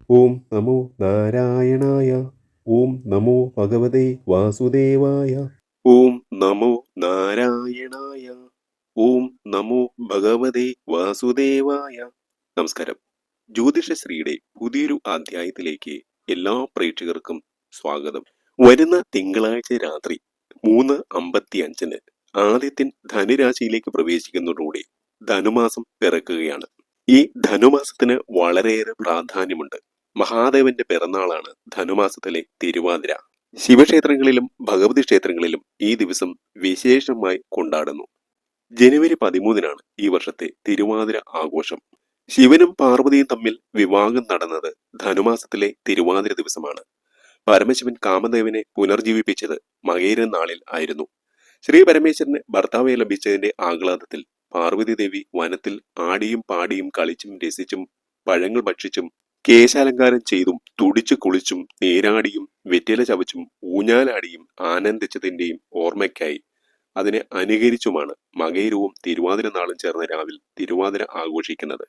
ഓം നമോ നാരായണായ. ഓം നമോ ഭഗവതേ വാസുദേവായ. ഓം നമോ നാരായണായ. ഓം നമോ ഭഗവതേ വാസുദേവായ. നമസ്കാരം. ജ്യോതിഷശ്രീയുടെ പുതിയൊരു അധ്യായത്തിലേക്ക് എല്ലാ പ്രേക്ഷകർക്കും സ്വാഗതം. വരുന്ന തിങ്കളാഴ്ച രാത്രി 3:55 ആദിത്യൻ ധനുരാശിയിലേക്ക് പ്രവേശിക്കുന്നതോടെ ധനുമാസം പിറക്കുകയാണ്. ഈ ധനുമാസത്തിന് വളരെയേറെ പ്രാധാന്യമുണ്ട്. മഹാദേവന്റെ പിറന്നാളാണ് ധനുമാസത്തിലെ തിരുവാതിര. ശിവക്ഷേത്രങ്ങളിലും ഭഗവതി ക്ഷേത്രങ്ങളിലും ഈ ദിവസം വിശേഷമായി കൊണ്ടാടുന്നു. ജനുവരി 13 ഈ വർഷത്തെ തിരുവാതിര ആഘോഷം. ശിവനും പാർവതിയും തമ്മിൽ വിവാഹം നടന്നത് ധനുമാസത്തിലെ തിരുവാതിര ദിവസമാണ്. പരമശിവൻ കാമദേവനെ പുനർജീവിപ്പിച്ചത് മകേര നാളിൽ ആയിരുന്നു. ശ്രീ പരമേശ്വരന് ഭർത്താവെ ലഭിച്ചതിന്റെ ആഹ്ലാദത്തിൽ പാർവതി ദേവി വനത്തിൽ ആടിയും പാടിയും കളിച്ചും രസിച്ചും പഴങ്ങൾ ഭക്ഷിച്ചും കേശാലങ്കാരം ചെയ്തും തുടിച്ചു കുളിച്ചും നീരാടിയും വെറ്റില ചവച്ചും ഊഞ്ഞാലാടിയും ആനന്ദിച്ചതിന്റെയും ഓർമ്മയ്ക്കായി അതിനെ അനുകരിച്ചുമാണ് മകയിരവും തിരുവാതിര നാളും ചേർന്ന രാവിൽ തിരുവാതിര ആഘോഷിക്കുന്നത്.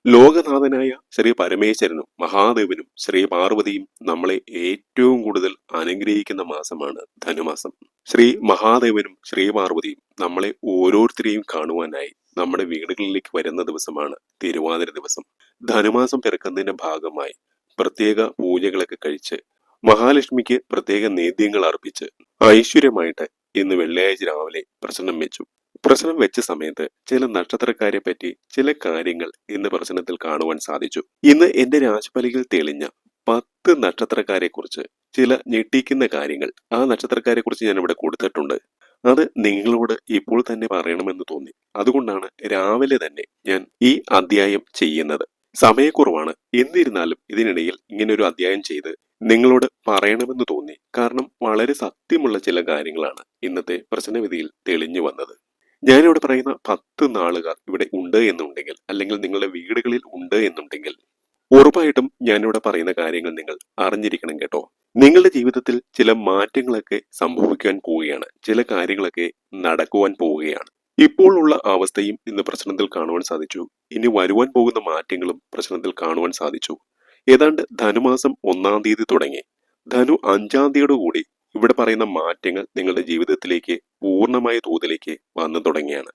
ലോകനാഥനായ ശ്രീ പരമേശ്വരനും മഹാദേവനും ശ്രീ പാർവതിയും നമ്മളെ ഏറ്റവും കൂടുതൽ അനുഗ്രഹിക്കുന്ന മാസമാണ് ധനുമാസം. ശ്രീ മഹാദേവനും ശ്രീ പാർവതിയും നമ്മളെ ഓരോരുത്തരെയും കാണുവാനായി നമ്മുടെ വീടുകളിലേക്ക് വരുന്ന ദിവസമാണ് തിരുവാതിര ദിവസം. ധനുമാസം പിറക്കുന്നതിന്റെ ഭാഗമായി പ്രത്യേക പൂജകളൊക്കെ കഴിച്ച് മഹാലക്ഷ്മിക്ക് പ്രത്യേക നേദ്യങ്ങൾ അർപ്പിച്ച് ഐശ്വര്യമായിട്ട് ഇന്ന് വെള്ളിയാഴ്ച രാവിലെ പ്രശ്നം വെച്ചു. പ്രശ്നം വെച്ച സമയത്ത് ചില നക്ഷത്രക്കാരെ പറ്റി ചില കാര്യങ്ങൾ ഇന്ന് പ്രശ്നത്തിൽ കാണുവാൻ സാധിച്ചു. ഇന്ന് എന്റെ രാശിഫലത്തിൽ തെളിഞ്ഞ 10 നക്ഷത്രക്കാരെ കുറിച്ച് ചില ഞെട്ടിക്കുന്ന കാര്യങ്ങൾ ആ നക്ഷത്രക്കാരെ കുറിച്ച് ഞാൻ ഇവിടെ കൊടുത്തിട്ടുണ്ട്. അത് നിങ്ങളോട് ഇപ്പോൾ തന്നെ പറയണമെന്ന് തോന്നി. അതുകൊണ്ടാണ് രാവിലെ തന്നെ ഞാൻ ഈ അധ്യായം ചെയ്യുന്നത്. സമയക്കുറവാണ്. എന്നിരുന്നാലും ഇതിനിടയിൽ ഇങ്ങനെ ഒരു അധ്യായം ചെയ്ത് നിങ്ങളോട് പറയണമെന്ന് തോന്നി. കാരണം വളരെ സത്യമുള്ള ചില കാര്യങ്ങളാണ് ഇന്നത്തെ പ്രശ്നവിധിയിൽ തെളിഞ്ഞു വന്നത്. ഞാനിവിടെ പറയുന്ന 10 നാളുകാർ ഇവിടെ ഉണ്ട് എന്നുണ്ടെങ്കിൽ, അല്ലെങ്കിൽ നിങ്ങളുടെ വീടുകളിൽ ഉണ്ട് എന്നുണ്ടെങ്കിൽ, ഉറപ്പായിട്ടും ഞാനിവിടെ പറയുന്ന കാര്യങ്ങൾ നിങ്ങൾ അറിഞ്ഞിരിക്കണം കേട്ടോ. നിങ്ങളുടെ ജീവിതത്തിൽ ചില മാറ്റങ്ങളൊക്കെ സംഭവിക്കാൻ പോവുകയാണ്. ചില കാര്യങ്ങളൊക്കെ നടക്കുവാൻ പോവുകയാണ്. ഇപ്പോൾ ഉള്ള അവസ്ഥയും ഇന്ന് പ്രശ്നത്തിൽ കാണുവാൻ സാധിച്ചു. ഇനി വരുവാൻ പോകുന്ന മാറ്റങ്ങളും പ്രശ്നത്തിൽ കാണുവാൻ സാധിച്ചു. ഏതാണ്ട് ധനുമാസം 1 തീയതി തുടങ്ങി ധനു 5 തീയതിയോടുകൂടി ഇവിടെ പറയുന്ന മാറ്റങ്ങൾ നിങ്ങളുടെ ജീവിതത്തിലേക്ക് പൂർണ്ണമായ തോതിലേക്ക് വന്നു തുടങ്ങിയാണ്.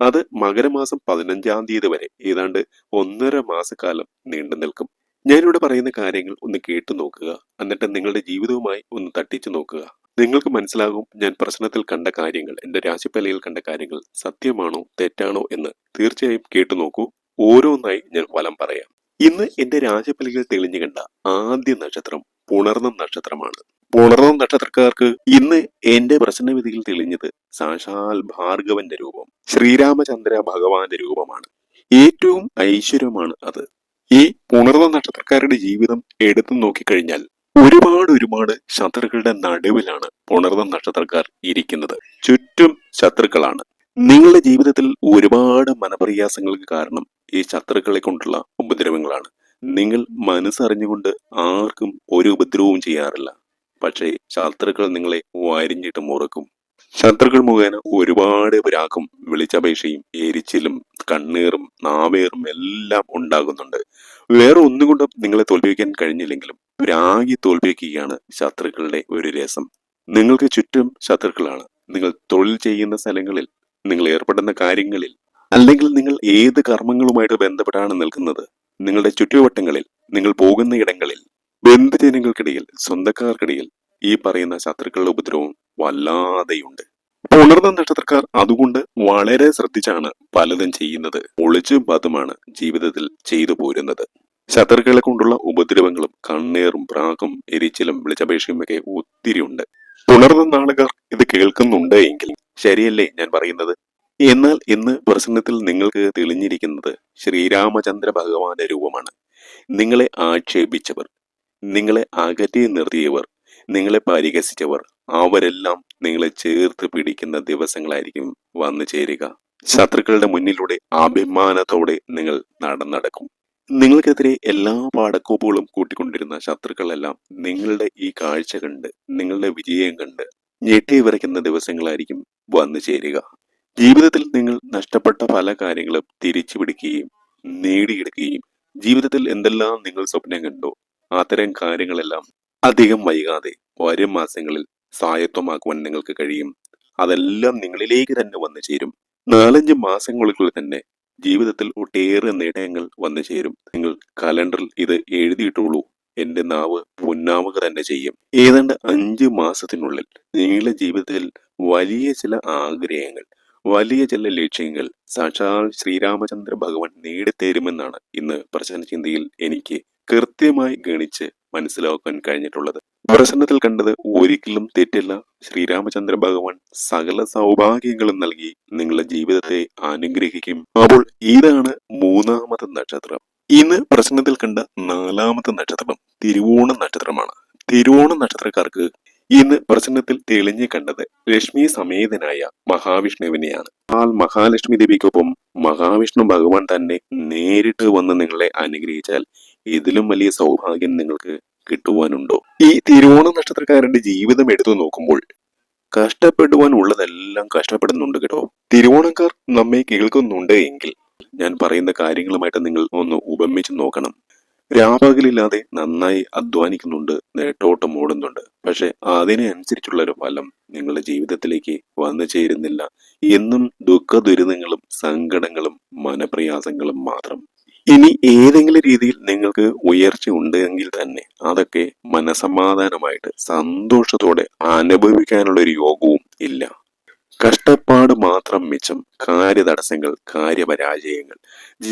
അത് മകരമാസം 15 തീയതി വരെ ഏതാണ്ട് 1.5 മാസക്കാലം നീണ്ടു നിൽക്കും. ഞാനിവിടെ പറയുന്ന കാര്യങ്ങൾ ഒന്ന് കേട്ടു നോക്കുക. എന്നിട്ട് നിങ്ങളുടെ ജീവിതവുമായി ഒന്ന് തട്ടിച്ചു നോക്കുക. നിങ്ങൾക്ക് മനസ്സിലാകും ഞാൻ പ്രശ്നത്തിൽ കണ്ട കാര്യങ്ങൾ, എന്റെ രാശിഫലയിൽ കണ്ട കാര്യങ്ങൾ സത്യമാണോ തെറ്റാണോ എന്ന്. തീർച്ചയായും കേട്ടു നോക്കൂ. ഓരോന്നായി ഞാൻ ഫലം പറയാം. ഇന്ന് എന്റെ രാശിഫലയിൽ തെളിഞ്ഞു കണ്ട ആദ്യ നക്ഷത്രം പുണർന്നം നക്ഷത്രമാണ്. പുണർന്നം നക്ഷത്രക്കാർക്ക് ഇന്ന് എന്റെ പ്രശ്നവിധിയിൽ തെളിഞ്ഞത് സാക്ഷാൽ ഭാർഗവന്റെ രൂപം, ശ്രീരാമചന്ദ്ര ഭഗവാന്റെ രൂപമാണ്. ഏറ്റവും ഐശ്വര്യമാണ് അത്. ഈ പുണർന്നം നക്ഷത്രക്കാരുടെ ജീവിതം എടുത്തു നോക്കിക്കഴിഞ്ഞാൽ ഒരുപാട് ശത്രുക്കളുടെ നടുവിലാണ് പുണർന്നം നക്ഷത്രക്കാർ ഇരിക്കുന്നത്. ചുറ്റും ശത്രുക്കളാണ്. നിങ്ങളുടെ ജീവിതത്തിൽ ഒരുപാട് മനപ്രയാസങ്ങൾക്ക് കാരണം ഈ ശത്രുക്കളെ കൊണ്ടുള്ള ഉപദ്രവങ്ങളാണ്. നിങ്ങൾ മനസ്സറിഞ്ഞുകൊണ്ട് ആർക്കും ഒരു ഉപദ്രവവും ചെയ്യാറില്ല. പക്ഷേ ശത്രുക്കൾ നിങ്ങളെ വരിഞ്ഞിട്ട് മുറുക്കും. ശത്രുക്കൾ മുഖേന ഒരുപാട് പിരാക്കും വിളിച്ചപേക്ഷയും എരിച്ചിലും കണ്ണീറും നാവേറും എല്ലാം ഉണ്ടാകുന്നുണ്ട്. വേറെ ഒന്നും കൊണ്ടും നിങ്ങളെ തോൽപ്പിക്കാൻ കഴിഞ്ഞില്ലെങ്കിലും രാഗി തോൽപ്പിക്കുകയാണ് ശത്രുക്കളുടെ ഒരു രസം. നിങ്ങൾക്ക് ചുറ്റും ശത്രുക്കളാണ്. നിങ്ങൾ തൊഴിൽ ചെയ്യുന്ന സ്ഥലങ്ങളിൽ, നിങ്ങൾ ഏർപ്പെടുന്ന കാര്യങ്ങളിൽ, അല്ലെങ്കിൽ നിങ്ങൾ ഏത് കർമ്മങ്ങളുമായിട്ട് ബന്ധപ്പെട്ടാണ് നിൽക്കുന്നത്, നിങ്ങളുടെ ചുറ്റുവട്ടങ്ങളിൽ, നിങ്ങൾ പോകുന്ന ഇടങ്ങളിൽ, ബന്ധുജനങ്ങൾക്കിടയിൽ, സ്വന്തക്കാർക്കിടയിൽ ഈ പറയുന്ന ശത്രുക്കളുടെ ഉപദ്രവം വല്ലാതെയുണ്ട്. പുണർന്നം നക്ഷത്രക്കാർ അതുകൊണ്ട് വളരെ ശ്രദ്ധിച്ചാണ് പലതും ചെയ്യുന്നത്. ഒളിച്ചും പതുമാണ് ജീവിതത്തിൽ ചെയ്തു പോരുന്നത്. ശത്രുക്കളെ കൊണ്ടുള്ള ഉപദ്രവങ്ങളും കണ്ണേറും പ്രാക്കും എരിച്ചിലും വിളിച്ചപേക്ഷയും ഒക്കെ ഒത്തിരി ഉണ്ട്. പുണർന്നം നാളുകാർ ഇത് കേൾക്കുന്നുണ്ട് എങ്കിൽ ശരിയല്ലേ ഞാൻ പറയുന്നത്? എന്നാൽ ഇന്ന് പ്രസംഗത്തിൽ നിങ്ങൾക്ക് തെളിഞ്ഞിരിക്കുന്നത് ശ്രീരാമചന്ദ്ര ഭഗവാന്റെ രൂപമാണ്. നിങ്ങളെ ആക്ഷേപിച്ചവർ, നിങ്ങളെ അകറ്റി നിർത്തിയവർ, നിങ്ങളെ പരിഹസിച്ചവർ, അവരെല്ലാം നിങ്ങളെ ചേർത്ത് പിടിക്കുന്ന ദിവസങ്ങളായിരിക്കും വന്നു ചേരുക. ശത്രുക്കളുടെ മുന്നിലൂടെ അഭിമാനത്തോടെ നിങ്ങൾ നടക്കും. നിങ്ങൾക്കെതിരെ എല്ലാ പാടക്കോപ്പുകളും കൂട്ടിക്കൊണ്ടിരുന്ന ശത്രുക്കളെല്ലാം നിങ്ങളുടെ ഈ കാഴ്ച കണ്ട്, നിങ്ങളുടെ വിജയം കണ്ട് ഞെട്ടി വിറയ്ക്കുന്ന ദിവസങ്ങളായിരിക്കും വന്നു ചേരുക. ജീവിതത്തിൽ നിങ്ങൾ നഷ്ടപ്പെട്ട പല കാര്യങ്ങളും തിരിച്ചു പിടിക്കുകയും നേടിയെടുക്കുകയും, ജീവിതത്തിൽ എന്തെല്ലാം നിങ്ങൾ സ്വപ്നം കണ്ടോ അത്തരം കാര്യങ്ങളെല്ലാം അധികം വൈകാതെ വരും മാസങ്ങളിൽ സ്വായത്തമാക്കുവാൻ നിങ്ങൾക്ക് കഴിയും. അതെല്ലാം നിങ്ങളിലേക്ക് തന്നെ വന്നു ചേരും. 4-5 മാസങ്ങൾക്കുള്ളിൽ തന്നെ ജീവിതത്തിൽ ഒട്ടേറെ നേട്ടങ്ങൾ വന്നു ചേരും. നിങ്ങൾ കലണ്ടറിൽ ഇത് എഴുതിയിട്ടുള്ളൂ. എന്റെ നാവ് പൊന്നാവുക തന്നെ ചെയ്യും. ഏതാണ്ട് 5 മാസത്തിനുള്ളിൽ നിങ്ങളുടെ ജീവിതത്തിൽ വലിയ ചില ആഗ്രഹങ്ങൾ, വലിയ ചില ലക്ഷ്യങ്ങൾ സാക്ഷാൽ ശ്രീരാമചന്ദ്ര ഭഗവാൻ നേടിത്തരുമെന്നാണ് ഇന്ന് പ്രശ്ന ചിന്തയിൽ എനിക്ക് കൃത്യമായി ഗണിച്ച് മനസ്സിലാക്കാൻ കഴിഞ്ഞിട്ടുള്ളത്. പ്രശ്നത്തിൽ കണ്ടത് ഒരിക്കലും തെറ്റില്ല. ശ്രീരാമചന്ദ്ര ഭഗവാൻ സകല സൗഭാഗ്യങ്ങളും നൽകി നിങ്ങളുടെ ജീവിതത്തെ അനുഗ്രഹിക്കും. അപ്പോൾ ഇതാണ് 3ാമത്തെ നക്ഷത്രം. ഇന്ന് പ്രശ്നത്തിൽ കണ്ട 4ാമത്തെ നക്ഷത്രം തിരുവോണ നക്ഷത്രമാണ്. തിരുവോണ നക്ഷത്രക്കാർക്ക് ഇന്ന് പ്രശ്നത്തിൽ തെളിഞ്ഞു കണ്ടത് ലക്ഷ്മി സമേതനായ മഹാവിഷ്ണുവിനെയാണ്. ആ മഹാലക്ഷ്മി ദേവിക്കൊപ്പം മഹാവിഷ്ണു ഭഗവാൻ തന്നെ നേരിട്ട് വന്ന് നിങ്ങളെ അനുഗ്രഹിച്ചാൽ ഇതിലും വലിയ സൗഭാഗ്യം നിങ്ങൾക്ക് കിട്ടുവാനുണ്ടോ? ഈ തിരുവോണ നക്ഷത്രക്കാരന്റെ ജീവിതം എടുത്തു നോക്കുമ്പോൾ കഷ്ടപ്പെടുവാൻ ഉള്ളതെല്ലാം കഷ്ടപ്പെടുന്നുണ്ട് കേട്ടോ. തിരുവോണക്കാർ നമ്മെ കേൾക്കുന്നുണ്ട് എങ്കിൽ ഞാൻ പറയുന്ന കാര്യങ്ങളുമായിട്ട് നിങ്ങൾ ഒന്ന് ഉപമിച്ച് നോക്കണം. രാപകലില്ലാതെ നന്നായി അധ്വാനിക്കുന്നുണ്ട്, നേട്ടോട്ടം ഓടുന്നുണ്ട്. പക്ഷെ അതിനനുസരിച്ചുള്ള ഒരു ഫലം നിങ്ങളുടെ ജീവിതത്തിലേക്ക് വന്നു ചേരുന്നില്ല. എന്നും ദുഃഖ ദുരിതങ്ങളും സങ്കടങ്ങളും മനപ്രയാസങ്ങളും മാത്രം. ഇനി ഏതെങ്കിലും രീതിയിൽ നിങ്ങൾക്ക് ഉയർച്ച ഉണ്ടെങ്കിൽ തന്നെ അതൊക്കെ മനസമാധാനമായിട്ട് സന്തോഷത്തോടെ അനുഭവിക്കാനുള്ള ഒരു യോഗവും ഇല്ല. കഷ്ടപ്പാട് മാത്രം മിച്ചം, കാര്യതടസ്സങ്ങൾ, കാര്യപരാജയങ്ങൾ.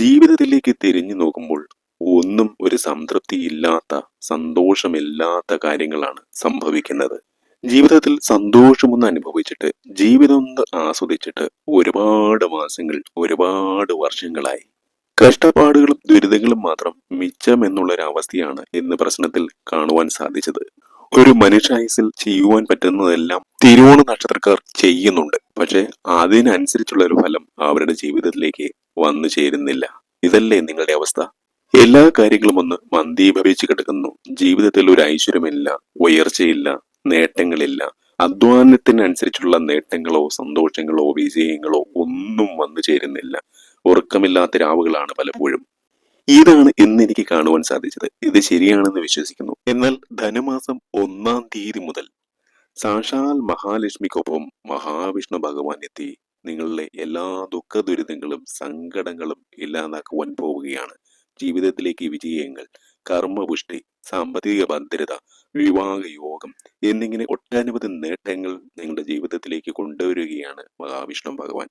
ജീവിതത്തിലേക്ക് തിരിഞ്ഞു നോക്കുമ്പോൾ ഒന്നും ഒരു സംതൃപ്തി ഇല്ലാത്ത, സന്തോഷമില്ലാത്ത കാര്യങ്ങളാണ് സംഭവിക്കുന്നത്. ജീവിതത്തിൽ സന്തോഷമൊന്ന് അനുഭവിച്ചിട്ട്, ജീവിതം ഒന്ന് ആസ്വദിച്ചിട്ട് ഒരുപാട് മാസങ്ങൾ, ഒരുപാട് വർഷങ്ങളായി. കഷ്ടപ്പാടുകളും ദുരിതങ്ങളും മാത്രം മിച്ചം എന്നുള്ളൊരവസ്ഥയാണ് ഇന്ന് പ്രശ്നത്തിൽ കാണുവാൻ സാധിച്ചത്. ഒരു മനുഷ്യായുസ്സിൽ ചെയ്യുവാൻ പറ്റുന്നതെല്ലാം തിരുവോണ നക്ഷത്രക്കാർ ചെയ്യുന്നുണ്ട്. പക്ഷെ അതിനനുസരിച്ചുള്ള ഒരു ഫലം അവരുടെ ജീവിതത്തിലേക്ക് വന്നു ചേരുന്നില്ല. ഇതല്ലേ നിങ്ങളുടെ അവസ്ഥ? എല്ലാ കാര്യങ്ങളും ഒന്ന് മന്ദീഭവിച്ച് കിടക്കുന്നു. ജീവിതത്തിൽ ഒരു ഐശ്വര്യമില്ല, ഉയർച്ചയില്ല, നേട്ടങ്ങളില്ല. അധ്വാനത്തിനനുസരിച്ചുള്ള നേട്ടങ്ങളോ സന്തോഷങ്ങളോ വിജയങ്ങളോ ഒന്നും വന്നു ചേരുന്നില്ല. ഉറക്കമില്ലാത്ത രാവുകളാണ് പലപ്പോഴും. ഇതാണ് ഇന്ന് എനിക്ക് കാണുവാൻ സാധിച്ചത്. ഇത് ശരിയാണെന്ന് വിശ്വസിക്കുന്നു. എന്നാൽ ധനുമാസം 1-ാം തീയതി മുതൽ സാക്ഷാൽ മഹാലക്ഷ്മിക്കൊപ്പം മഹാവിഷ്ണു ഭഗവാൻ എത്തി നിങ്ങളുടെ എല്ലാ ദുഃഖ ദുരിതങ്ങളും സങ്കടങ്ങളും ഇല്ലാതാക്കുവാൻ പോവുകയാണ്. ജീവിതത്തിലേക്ക് വിജയങ്ങൾ, കർമ്മപുഷ്ടി, സാമ്പത്തിക ഭദ്രത, വിവാഹ യോഗം എന്നിങ്ങനെ ഒട്ടനവധി നേട്ടങ്ങൾ നിങ്ങളുടെ ജീവിതത്തിലേക്ക് കൊണ്ടുവരികയാണ് മഹാവിഷ്ണു ഭഗവാൻ.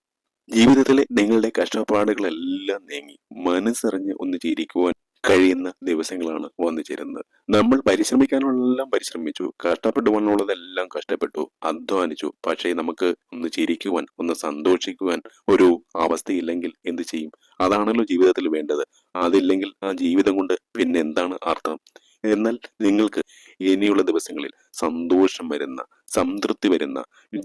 ജീവിതത്തിലെ നിങ്ങളുടെ കഷ്ടപ്പാടുകളെല്ലാം നീങ്ങി മനസ്സറിഞ്ഞ് ഒന്ന് ചിരിക്കുവാൻ കഴിയുന്ന ദിവസങ്ങളാണ് വന്നു ചേരുന്നത്. നമ്മൾ പരിശ്രമിക്കാനുള്ളതെല്ലാം പരിശ്രമിച്ചു, കഷ്ടപ്പെടുവാനുള്ളതെല്ലാം കഷ്ടപ്പെട്ടു, അധ്വാനിച്ചു. പക്ഷേ നമുക്ക് ഒന്ന് ചിരിക്കുവാൻ, ഒന്ന് സന്തോഷിക്കുവാൻ ഒരു അവസ്ഥയില്ലെങ്കിൽ എന്ത് ചെയ്യും? അതാണല്ലോ ജീവിതത്തിൽ വേണ്ടത്. അതില്ലെങ്കിൽ ആ ജീവിതം കൊണ്ട് പിന്നെ എന്താണ് അർത്ഥം? എന്നാൽ നിങ്ങൾക്ക് ഇനിയുള്ള ദിവസങ്ങളിൽ സന്തോഷം വരുന്ന, സംതൃപ്തി വരുന്ന,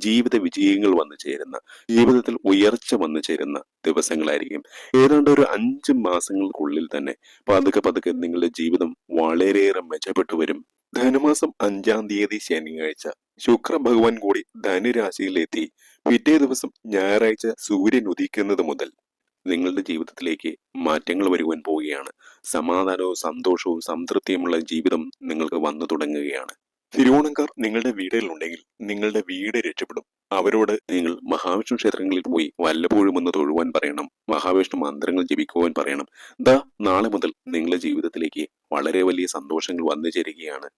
ജീവിത വിജയങ്ങൾ വന്നു ചേരുന്ന, ജീവിതത്തിൽ ഉയർച്ച വന്നു ചേരുന്ന ദിവസങ്ങളായിരിക്കും. ഏതാണ്ട് ഒരു 5 മാസങ്ങൾക്കുള്ളിൽ തന്നെ പതുക്കെ പതുക്കെ നിങ്ങളുടെ ജീവിതം വളരെയേറെ മെച്ചപ്പെട്ടു വരും. ധനുമാസം 5-ാം തീയതി ശനിയാഴ്ച ശുക്ര ഭഗവാൻ കൂടി ധനുരാശിയിലെത്തി പിറ്റേ ദിവസം ഞായറാഴ്ച സൂര്യൻ ഉദിക്കുന്നത് മുതൽ നിങ്ങളുടെ ജീവിതത്തിലേക്ക് മാറ്റങ്ങൾ വരുവാൻ പോവുകയാണ്. സമാധാനവും സന്തോഷവും സംതൃപ്തിയുമുള്ള ജീവിതം നിങ്ങൾക്ക് വന്നു തുടങ്ങുകയാണ്. തിരുവോണക്കാർ നിങ്ങളുടെ വീടുകളുണ്ടെങ്കിൽ നിങ്ങളുടെ വീട് രക്ഷപ്പെടും. അവരോട് നിങ്ങൾ മഹാവിഷ്ണു ക്ഷേത്രങ്ങളിൽ പോയി വല്ലപ്പോഴും ഒന്ന് തൊഴുവാൻ പറയണം. മഹാവിഷ്ണു മന്ത്രങ്ങൾ ജപിക്കുവാൻ പറയണം. നാളെ മുതൽ നിങ്ങളുടെ ജീവിതത്തിലേക്ക് വളരെ വലിയ സന്തോഷങ്ങൾ വന്നു ചേരുകയാണ്.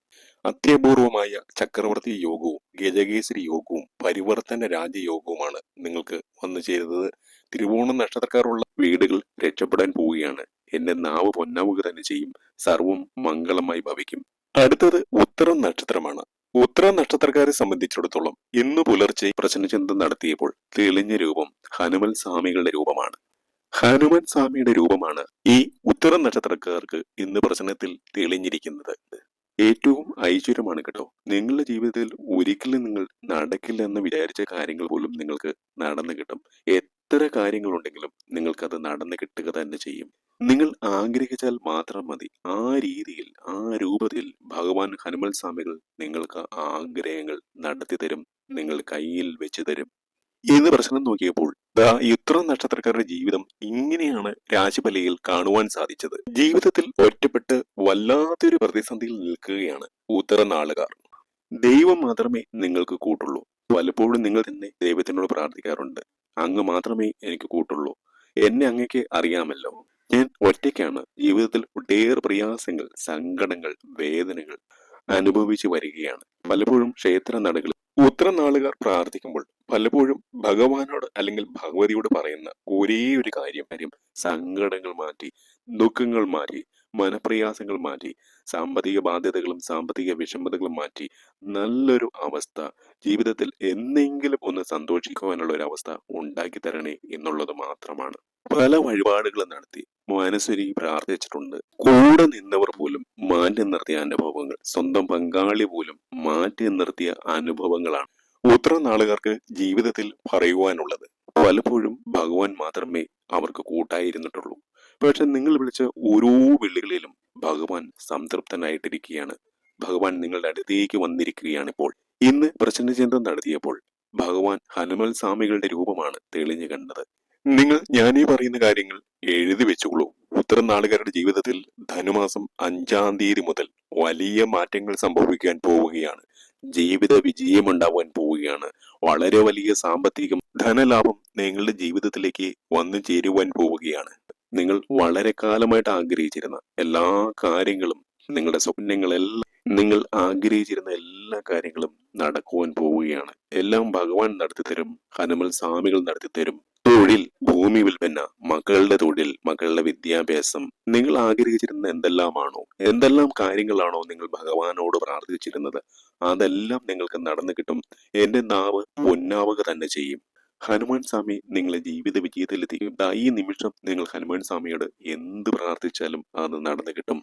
അത്യപൂർവമായ ചക്രവർത്തി യോഗവും ഗജകേസരി യോഗവും പരിവർത്തന രാജയോഗവുമാണ് നിങ്ങൾക്ക് വന്നു ചേരുന്നത്. തിരുവോണ നക്ഷത്രക്കാരുള്ള വീടുകൾ രക്ഷപ്പെടാൻ പോവുകയാണ്. എന്റെ നാവ് പൊന്നാവുക തന്നെ ചെയ്യും. സർവം മംഗളമായി ഭവിക്കും. അടുത്തത് ഉത്തരം നക്ഷത്രമാണ്. ഉത്തരം നക്ഷത്രക്കാരെ സംബന്ധിച്ചിടത്തോളം ഇന്ന് പുലർച്ചെ പ്രശ്നചിന്ത നടത്തിയപ്പോൾ തെളിഞ്ഞ രൂപം ഹനുമൽ സ്വാമികളുടെ രൂപമാണ്. ഹനുമാൻ സ്വാമിയുടെ രൂപമാണ് ഈ ഉത്തരം നക്ഷത്രക്കാർക്ക് ഇന്ന് പ്രശ്നത്തിൽ തെളിഞ്ഞിരിക്കുന്നത്. ഏറ്റവും ഐശ്വര്യമാണ് കേട്ടോ. നിങ്ങളുടെ ജീവിതത്തിൽ ഒരിക്കലും നിങ്ങൾ നടക്കില്ല എന്ന് വിചാരിച്ച കാര്യങ്ങൾ പോലും നിങ്ങൾക്ക് നടന്നു കിട്ടും. എത്ര കാര്യങ്ങളുണ്ടെങ്കിലും നിങ്ങൾക്കത് നടന്നു കിട്ടുക തന്നെ ചെയ്യും. നിങ്ങൾ ആഗ്രഹിച്ചാൽ മാത്രം മതി. ആ രീതിയിൽ, ആ രൂപത്തിൽ ഭഗവാൻ ഹനുമൽ സ്വാമികൾ നിങ്ങൾക്ക് ആഗ്രഹങ്ങൾ നടത്തി തരും, നിങ്ങൾ കയ്യിൽ വെച്ച് തരും. ഇന്ന് പ്രശ്നം നോക്കിയപ്പോൾ ദാ ഇത്ര നക്ഷത്രക്കാരുടെ ജീവിതം ഇങ്ങനെയാണ് രാശിഫലയിൽ കാണുവാൻ സാധിച്ചത്. ജീവിതത്തിൽ ഒറ്റപ്പെട്ട് വല്ലാത്തൊരു പ്രതിസന്ധിയിൽ നിൽക്കുകയാണ് ഉത്തരനാളുകാർ. ദൈവം മാത്രമേ നിങ്ങൾക്ക് കൂട്ടുള്ളൂ. പലപ്പോഴും നിങ്ങൾ തന്നെ ദൈവത്തിനോട് പ്രാർത്ഥിക്കാറുണ്ട്. അങ്ങ് മാത്രമേ എനിക്ക് കൂട്ടുള്ളൂ. എന്നെ അങ്ങയ്ക്ക് അറിയാമല്ലോ. ഞാൻ ഒറ്റയ്ക്കാണ് ജീവിതത്തിൽ ഒട്ടേറെ പ്രയാസങ്ങൾ, സങ്കടങ്ങൾ, വേദനകൾ അനുഭവിച്ചു വരികയാണ്. പലപ്പോഴും ക്ഷേത്ര നടകളിൽ ഉത്തരനാളുകാർ പ്രാർത്ഥിക്കുമ്പോൾ പലപ്പോഴും ഭഗവാനോട് അല്ലെങ്കിൽ ഭഗവതിയോട് പറയുന്ന ഒരേ ഒരു കാര്യം സങ്കടങ്ങൾ മാറ്റി, ദുഃഖങ്ങൾ മാറ്റി, മനപ്രയാസങ്ങൾ മാറ്റി, സാമ്പത്തിക ബാധ്യതകളും സാമ്പത്തിക വിഷമതകളും മാറ്റി നല്ലൊരു അവസ്ഥ ജീവിതത്തിൽ എന്നെങ്കിലും ഒന്ന് സന്തോഷിക്കുവാനുള്ള ഒരു അവസ്ഥ ഉണ്ടാക്കി തരണേ എന്നുള്ളത് മാത്രമാണ്. പല വഴിപാടുകളും നടത്തി മനസ്സൊരുക്കി പ്രാർത്ഥിച്ചിട്ടുണ്ട്. കൂടെ നിന്നവർ പോലും മാറ്റി നിർത്തിയ അനുഭവങ്ങൾ, സ്വന്തം പങ്കാളി പോലും മാറ്റി നിർത്തിയ അനുഭവങ്ങളാണ് ഉത്തരനാളുകാർക്ക് ജീവിതത്തിൽ പറയുവാനുള്ളത്. പലപ്പോഴും ഭഗവാൻ മാത്രമേ അവർക്ക് കൂട്ടായിരുന്നിട്ടുള്ളൂ. പക്ഷെ നിങ്ങൾ വിളിച്ച ഓരോ വിളികളിലും ഭഗവാൻ സംതൃപ്തനായിട്ടിരിക്കുകയാണ്. ഭഗവാൻ നിങ്ങളുടെ അടുത്തേക്ക് വന്നിരിക്കുകയാണ് ഇപ്പോൾ. ഇന്ന് പ്രചണ്ഡചന്ദ്രൻ നടത്തിയപ്പോൾ ഭഗവാൻ ഹനുമൽ സ്വാമികളുടെ രൂപമാണ് തെളിഞ്ഞു കണ്ടത്. നിങ്ങൾ ഞാനീ പറയുന്ന കാര്യങ്ങൾ എഴുതി വെച്ചോളൂ. ഉത്തരനാളുകാരുടെ ജീവിതത്തിൽ ധനുമാസം 5-ാം തീയതി മുതൽ വലിയ മാറ്റങ്ങൾ സംഭവിക്കാൻ പോവുകയാണ്. ജീവിത വിജയമുണ്ടാവാൻ പോവുകയാണ്. വളരെ വലിയ സാമ്പത്തികം, ധനലാഭം നിങ്ങളുടെ ജീവിതത്തിലേക്ക് വന്നു ചേരുവാൻ പോവുകയാണ്. നിങ്ങൾ വളരെ കാലമായിട്ട് ആഗ്രഹിച്ചിരുന്ന എല്ലാ കാര്യങ്ങളും, നിങ്ങളുടെ സ്വപ്നങ്ങളെല്ലാം, നിങ്ങൾ ആഗ്രഹിച്ചിരുന്ന എല്ലാ കാര്യങ്ങളും നടക്കുവാൻ പോവുകയാണ്. എല്ലാം ഭഗവാൻ നടത്തിത്തരും. ഹനുമൽ സ്വാമികൾ നടത്തിത്തരും. തൊഴിൽ, ഭൂമി വിൽപ്പന, മക്കളുടെ തൊഴിൽ, മക്കളുടെ വിദ്യാഭ്യാസം, നിങ്ങൾ ആഗ്രഹിച്ചിരുന്ന എന്തെല്ലാം കാര്യങ്ങളാണോ നിങ്ങൾ ഭഗവാനോട് പ്രാർത്ഥിച്ചിരുന്നത്, അതെല്ലാം നിങ്ങൾക്ക് നടന്നു കിട്ടും. എന്റെ നാവ് പൊന്നാവുക തന്നെ ചെയ്യും. ഹനുമാൻ സ്വാമി നിങ്ങളെ ജീവിത വിജയത്തിലെത്തിക്കും. ഈ നിമിഷം നിങ്ങൾ ഹനുമാൻ സ്വാമിയോട് എന്ത് പ്രാർത്ഥിച്ചാലും അത് നടന്നു കിട്ടും.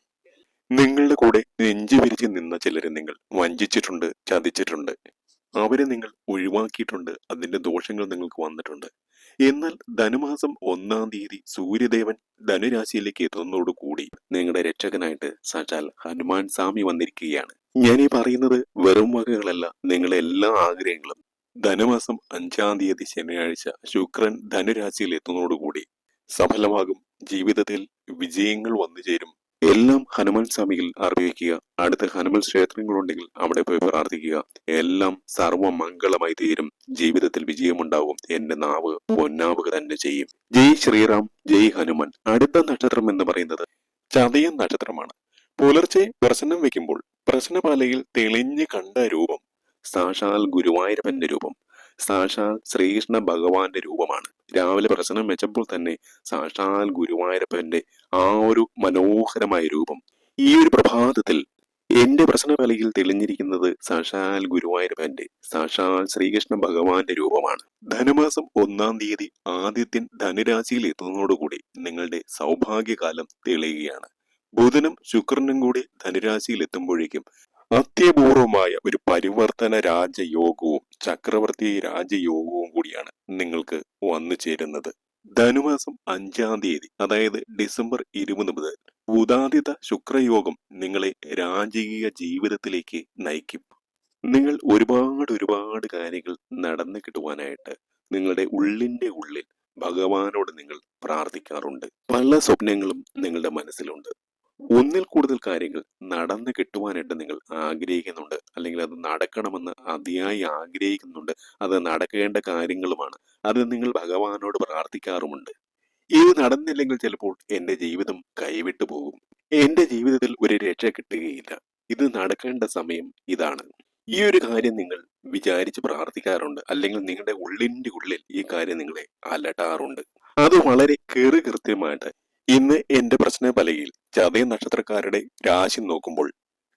നിങ്ങളുടെ കൂടെ നെഞ്ചു വിരിച്ച് നിന്ന ചിലരെ നിങ്ങൾ വഞ്ചിച്ചിട്ടുണ്ട്, ചതിച്ചിട്ടുണ്ട്. അവരെ നിങ്ങൾ ഒഴിവാക്കിയിട്ടുണ്ട്. അതിന്റെ ദോഷങ്ങൾ നിങ്ങൾക്ക് വന്നിട്ടുണ്ട്. എന്നാൽ ധനുമാസം 1-ാം തീയതി സൂര്യദേവൻ ധനുരാശിയിലേക്ക് എത്തുന്നതോടുകൂടി നിങ്ങളുടെ രക്ഷകനായിട്ട് സാക്ഷാൽ ഹനുമാൻ സ്വാമി വന്നിരിക്കുകയാണ്. ഞാൻ ഈ പറയുന്നത് വെറും വാക്കുകളല്ല, നിങ്ങളുടെ എല്ലാ ആഗ്രഹങ്ങളും ധനുമാസം 5-ാം തീയതി ശനിയാഴ്ച ശുക്രൻ ധനുരാശിയിൽ എത്തുന്നതോടുകൂടി സഫലമാകും. ജീവിതത്തിൽ വിജയങ്ങൾ വന്നു ചേരും. എല്ലാം ഹനുമാൻ സ്വാമിയിൽ അർപ്പിക്കുക. അടുത്ത ഹനുമാൻ ക്ഷേത്രങ്ങളുണ്ടെങ്കിൽ അവിടെ പോയി പ്രാർത്ഥിക്കുക. എല്ലാം സർവമംഗളമായി തീരും. ജീവിതത്തിൽ വിജയമുണ്ടാവും. എന്റെ നാവ് പൊന്നാവുക തന്നെ ചെയ്യും. ജയ് ശ്രീറാം, ജയ് ഹനുമാൻ. അടുത്ത നക്ഷത്രം എന്ന് പറയുന്നത് ചതയം നക്ഷത്രമാണ്. പുലർച്ചെ പ്രശ്നം വെക്കുമ്പോൾ പ്രശ്നപാലയിൽ തെളിഞ്ഞു കണ്ട രൂപം സാക്ഷാൽ ഗുരുവായൂരപ്പന്റെ രൂപം, സാക്ഷാൽ ശ്രീകൃഷ്ണ ഭഗവാന്റെ രൂപമാണ്. രാവിലെ പ്രശ്നം വെച്ചപ്പോൾ തന്നെ സാക്ഷാൽ ഗുരുവായൂരപ്പന്റെ ആ ഒരു മനോഹരമായ രൂപം. ഈ ഒരു പ്രഭാതത്തിൽ എന്റെ പ്രശ്നപാലയിൽ തെളിഞ്ഞിരിക്കുന്നത് സാക്ഷാൽ ഗുരുവായൂരപ്പന്റെ, സാക്ഷാൽ ശ്രീകൃഷ്ണ ഭഗവാന്റെ രൂപമാണ്. ധനുമാസം 1-ാം തീയതി ആദിത്യൻ ധനുരാശിയിൽ എത്തുന്നതോടുകൂടി നിങ്ങളുടെ സൗഭാഗ്യകാലം തെളിയുകയാണ്. ബുധനും ശുക്രനും കൂടി ധനുരാശിയിൽ എത്തുമ്പോഴേക്കും അത്യപൂർവമായ ഒരു പരിവർത്തന രാജയോഗവും ചക്രവർത്തി രാജയോഗവും കൂടിയാണ് നിങ്ങൾക്ക് വന്നു ചേരുന്നത്. ധനുമാസം 5-ാം തീയതി, അതായത് ഡിസംബർ 20 മുതൽ ഉദാദിത ശുക്രയോഗം നിങ്ങളെ രാജകീയ ജീവിതത്തിലേക്ക് നയിക്കും. നിങ്ങൾ ഒരുപാട് കാര്യങ്ങൾ നടന്നു കിട്ടുവാനായിട്ട് നിങ്ങളുടെ ഉള്ളിന്റെ ഉള്ളിൽ ഭഗവാനോട് നിങ്ങൾ പ്രാർത്ഥിക്കാറുണ്ട്. പല സ്വപ്നങ്ങളും നിങ്ങളുടെ മനസ്സിലുണ്ട്. ഒന്നിൽ കൂടുതൽ കാര്യങ്ങൾ നടന്നു കിട്ടുവാനായിട്ട് നിങ്ങൾ ആഗ്രഹിക്കുന്നുണ്ട്, അല്ലെങ്കിൽ അത് നടക്കണമെന്ന് അതിയായി ആഗ്രഹിക്കുന്നുണ്ട്. അത് നടക്കേണ്ട കാര്യങ്ങളുമാണ്. അത് നിങ്ങൾ ഭഗവാനോട് പ്രാർത്ഥിക്കാറുമുണ്ട്. ഇത് നടന്നില്ലെങ്കിൽ ചിലപ്പോൾ എന്റെ ജീവിതം കൈവിട്ടു പോകും, എന്റെ ജീവിതത്തിൽ ഒരു രക്ഷ കിട്ടുകയില്ല, ഇത് നടക്കേണ്ട സമയം ഇതാണ്. ഈ ഒരു കാര്യം നിങ്ങൾ വിചാരിച്ച് പ്രാർത്ഥിക്കാറുണ്ട്, അല്ലെങ്കിൽ നിങ്ങളുടെ ഉള്ളിന്റെ ഉള്ളിൽ ഈ കാര്യം നിങ്ങളെ അലട്ടാറുണ്ട്. അത് വളരെ കൃത്യമായിട്ട് ഇന്ന് എന്റെ പ്രശ്നപലയിൽ ചതയ നക്ഷത്രക്കാരുടെ രാശി നോക്കുമ്പോൾ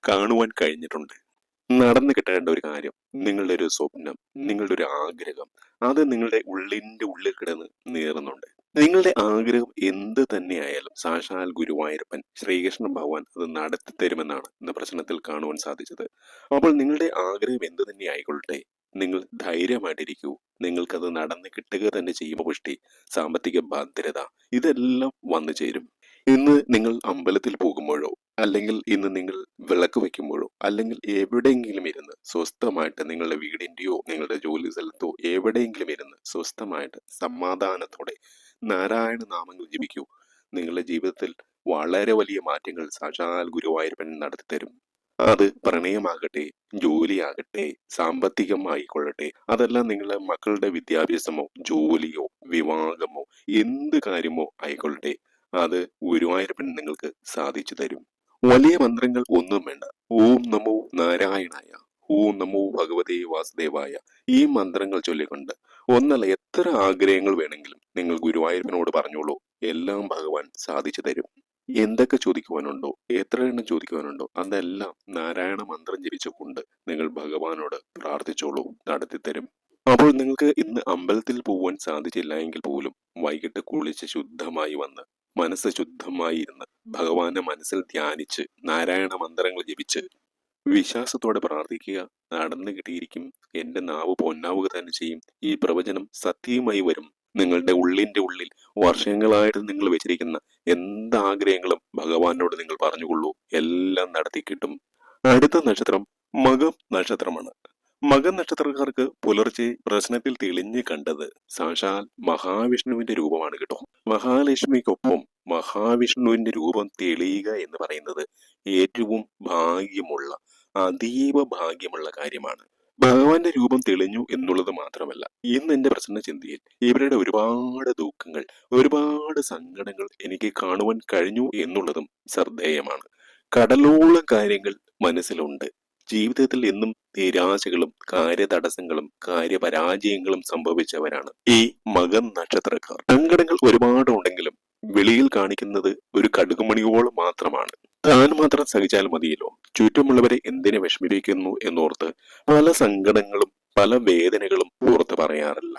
കാണുവാൻ കഴിഞ്ഞിട്ടുണ്ട്. നടന്നു കിട്ടേണ്ട ഒരു കാര്യം, നിങ്ങളുടെ ഒരു സ്വപ്നം, നിങ്ങളുടെ ഒരു ആഗ്രഹം, അത് നിങ്ങളുടെ ഉള്ളിന്റെ ഉള്ളിൽ കിടന്ന് നീറുന്നുണ്ട്. നിങ്ങളുടെ ആഗ്രഹം എന്ത് തന്നെയായാലും സാക്ഷാൽ ഗുരുവായൂരപ്പൻ ശ്രീകൃഷ്ണ ഭഗവാൻ അത് നടത്തി തരുമെന്നാണ് ഇന്ന് പ്രശ്നത്തിൽ കാണുവാൻ സാധിച്ചത്. അപ്പോൾ നിങ്ങളുടെ ആഗ്രഹം എന്ത് തന്നെ ആയിക്കൊള്ളട്ടെ, നിങ്ങൾ ധൈര്യമായിട്ടിരിക്കൂ. നിങ്ങൾക്കത് നടന്ന് കിട്ടുക തന്നെ ചെയ്യും. പുഷ്ടി, സാമ്പത്തിക ഭദ്രത, ഇതെല്ലാം വന്നു ചേരും. ഇന്ന് നിങ്ങൾ അമ്പലത്തിൽ പോകുമ്പോഴോ അല്ലെങ്കിൽ ഇന്ന് നിങ്ങൾ വിളക്ക് വെക്കുമ്പോഴോ അല്ലെങ്കിൽ എവിടെയെങ്കിലും ഇരുന്ന് സ്വസ്ഥമായിട്ട് നിങ്ങളുടെ വീടിന്റെയോ നിങ്ങളുടെ ജോലി സ്ഥലത്തോ എവിടെയെങ്കിലും ഇരുന്ന് സ്വസ്ഥമായിട്ട് സമാധാനത്തോടെ നാരായണ നാമങ്ങൾ ജപിക്കൂ. നിങ്ങളുടെ ജീവിതത്തിൽ വളരെ വലിയ മാറ്റങ്ങൾ സാക്ഷാൽ ഗുരുവായൂരപ്പൻ നടത്തി തരും. അത് പ്രണയമാകട്ടെ, ജോലിയാകട്ടെ, സാമ്പത്തികമായിക്കൊള്ളട്ടെ, അതല്ല നിങ്ങളുടെ മക്കളുടെ വിദ്യാഭ്യാസമോ ജോലിയോ വിവാഹമോ എന്ത് കാര്യമോ ആയിക്കൊള്ളട്ടെ, അത് ഗുരുവായൂരപ്പൻ നിങ്ങൾക്ക് സാധിച്ചു തരും. വലിയ മന്ത്രങ്ങൾ ഒന്നും വേണ്ട. ഓം നമോ നാരായണായ, ഓം നമോ ഭഗവതേ വാസുദേവായ, ഈ മന്ത്രങ്ങൾ ചൊല്ലിക്കൊണ്ട് ഒന്നല്ല എത്ര ആഗ്രഹങ്ങൾ വേണമെങ്കിലും നിങ്ങൾ ഗുരുവായൂരപ്പനോട് പറഞ്ഞോളൂ. എല്ലാം ഭഗവാൻ സാധിച്ചു തരും. എന്തൊക്കെ ചോദിക്കുവാനുണ്ടോ, എത്ര എണ്ണം ചോദിക്കുവാനുണ്ടോ, അതെല്ലാം നാരായണ മന്ത്രം ജപിച്ചുകൊണ്ട് നിങ്ങൾ ഭഗവാനോട് പ്രാർത്ഥിച്ചോളൂ, നടത്തിത്തരും. അപ്പോൾ നിങ്ങൾക്ക് ഇന്ന് അമ്പലത്തിൽ പോവാൻ സാധിച്ചില്ല എങ്കിൽ പോലും വൈകിട്ട് കുളിച്ച് ശുദ്ധമായി വന്ന് മനസ്സ് ശുദ്ധമായി ഇരുന്ന് ഭഗവാനെ മനസ്സിൽ ധ്യാനിച്ച് നാരായണ മന്ത്രങ്ങൾ ജപിച്ച് വിശ്വാസത്തോടെ പ്രാർത്ഥിക്കുക. നടന്നു കിട്ടിയിരിക്കും. എന്റെ നാവ് പൊന്നാവുക തന്നെ ചെയ്യും. ഈ പ്രവചനം സത്യമായി വരും. നിങ്ങളുടെ ഉള്ളിന്റെ ഉള്ളിൽ വർഷങ്ങളായിട്ട് നിങ്ങൾ വെച്ചിരിക്കുന്ന എന്താഗ്രഹങ്ങളും ഭഗവാനോട് നിങ്ങൾ പറഞ്ഞുകൊള്ളൂ. എല്ലാം നടത്തി കിട്ടും. അടുത്ത നക്ഷത്രം മകം നക്ഷത്രമാണ്. മകൻ നക്ഷത്രക്കാർക്ക് പുലർച്ചെ പ്രശ്നത്തിൽ തെളിഞ്ഞു കണ്ടത് സാക്ഷാൽ മഹാവിഷ്ണുവിന്റെ രൂപമാണ് കേട്ടോ. മഹാലക്ഷ്മിക്കൊപ്പം മഹാവിഷ്ണുവിന്റെ രൂപം തെളിയുക എന്ന് പറയുന്നത് ഏറ്റവും ഭാഗ്യമുള്ള, അതീവ ഭാഗ്യമുള്ള കാര്യമാണ്. ഭഗവാന്റെ രൂപം തെളിഞ്ഞു എന്നുള്ളത് മാത്രമല്ല, ഇന്ന് എന്റെ പ്രസന്ന ചിന്തയിൽ ഇവരുടെ ഒരുപാട് ദുഃഖങ്ങൾ, ഒരുപാട് സങ്കടങ്ങൾ എനിക്ക് കാണുവാൻ കഴിഞ്ഞു എന്നുള്ളതും ശ്രദ്ധേയമാണ്. കടലോളം കാര്യങ്ങൾ മനസ്സിലുണ്ട്. ജീവിതത്തിൽ എന്നും നിരാശകളും കാര്യതടസ്സങ്ങളും കാര്യപരാജയങ്ങളും സംഭവിച്ചവരാണ് ഈ മകൻ നക്ഷത്രക്കാർ. സങ്കടങ്ങൾ ഒരുപാട് ഉണ്ടെങ്കിലും വെളിയിൽ കാണിക്കുന്നത് ഒരു കടുകുമണിയോളം മാത്രമാണ്. താൻ മാത്രം സഹിച്ചാൽ മതിയല്ലോ. ചുറ്റുമുള്ളവരെ എന്തിനു വിഷമിപ്പിക്കുന്നു എന്നോർത്ത് പല സങ്കടങ്ങളും പല വേദനകളും പുറത്ത് പറയാറില്ല.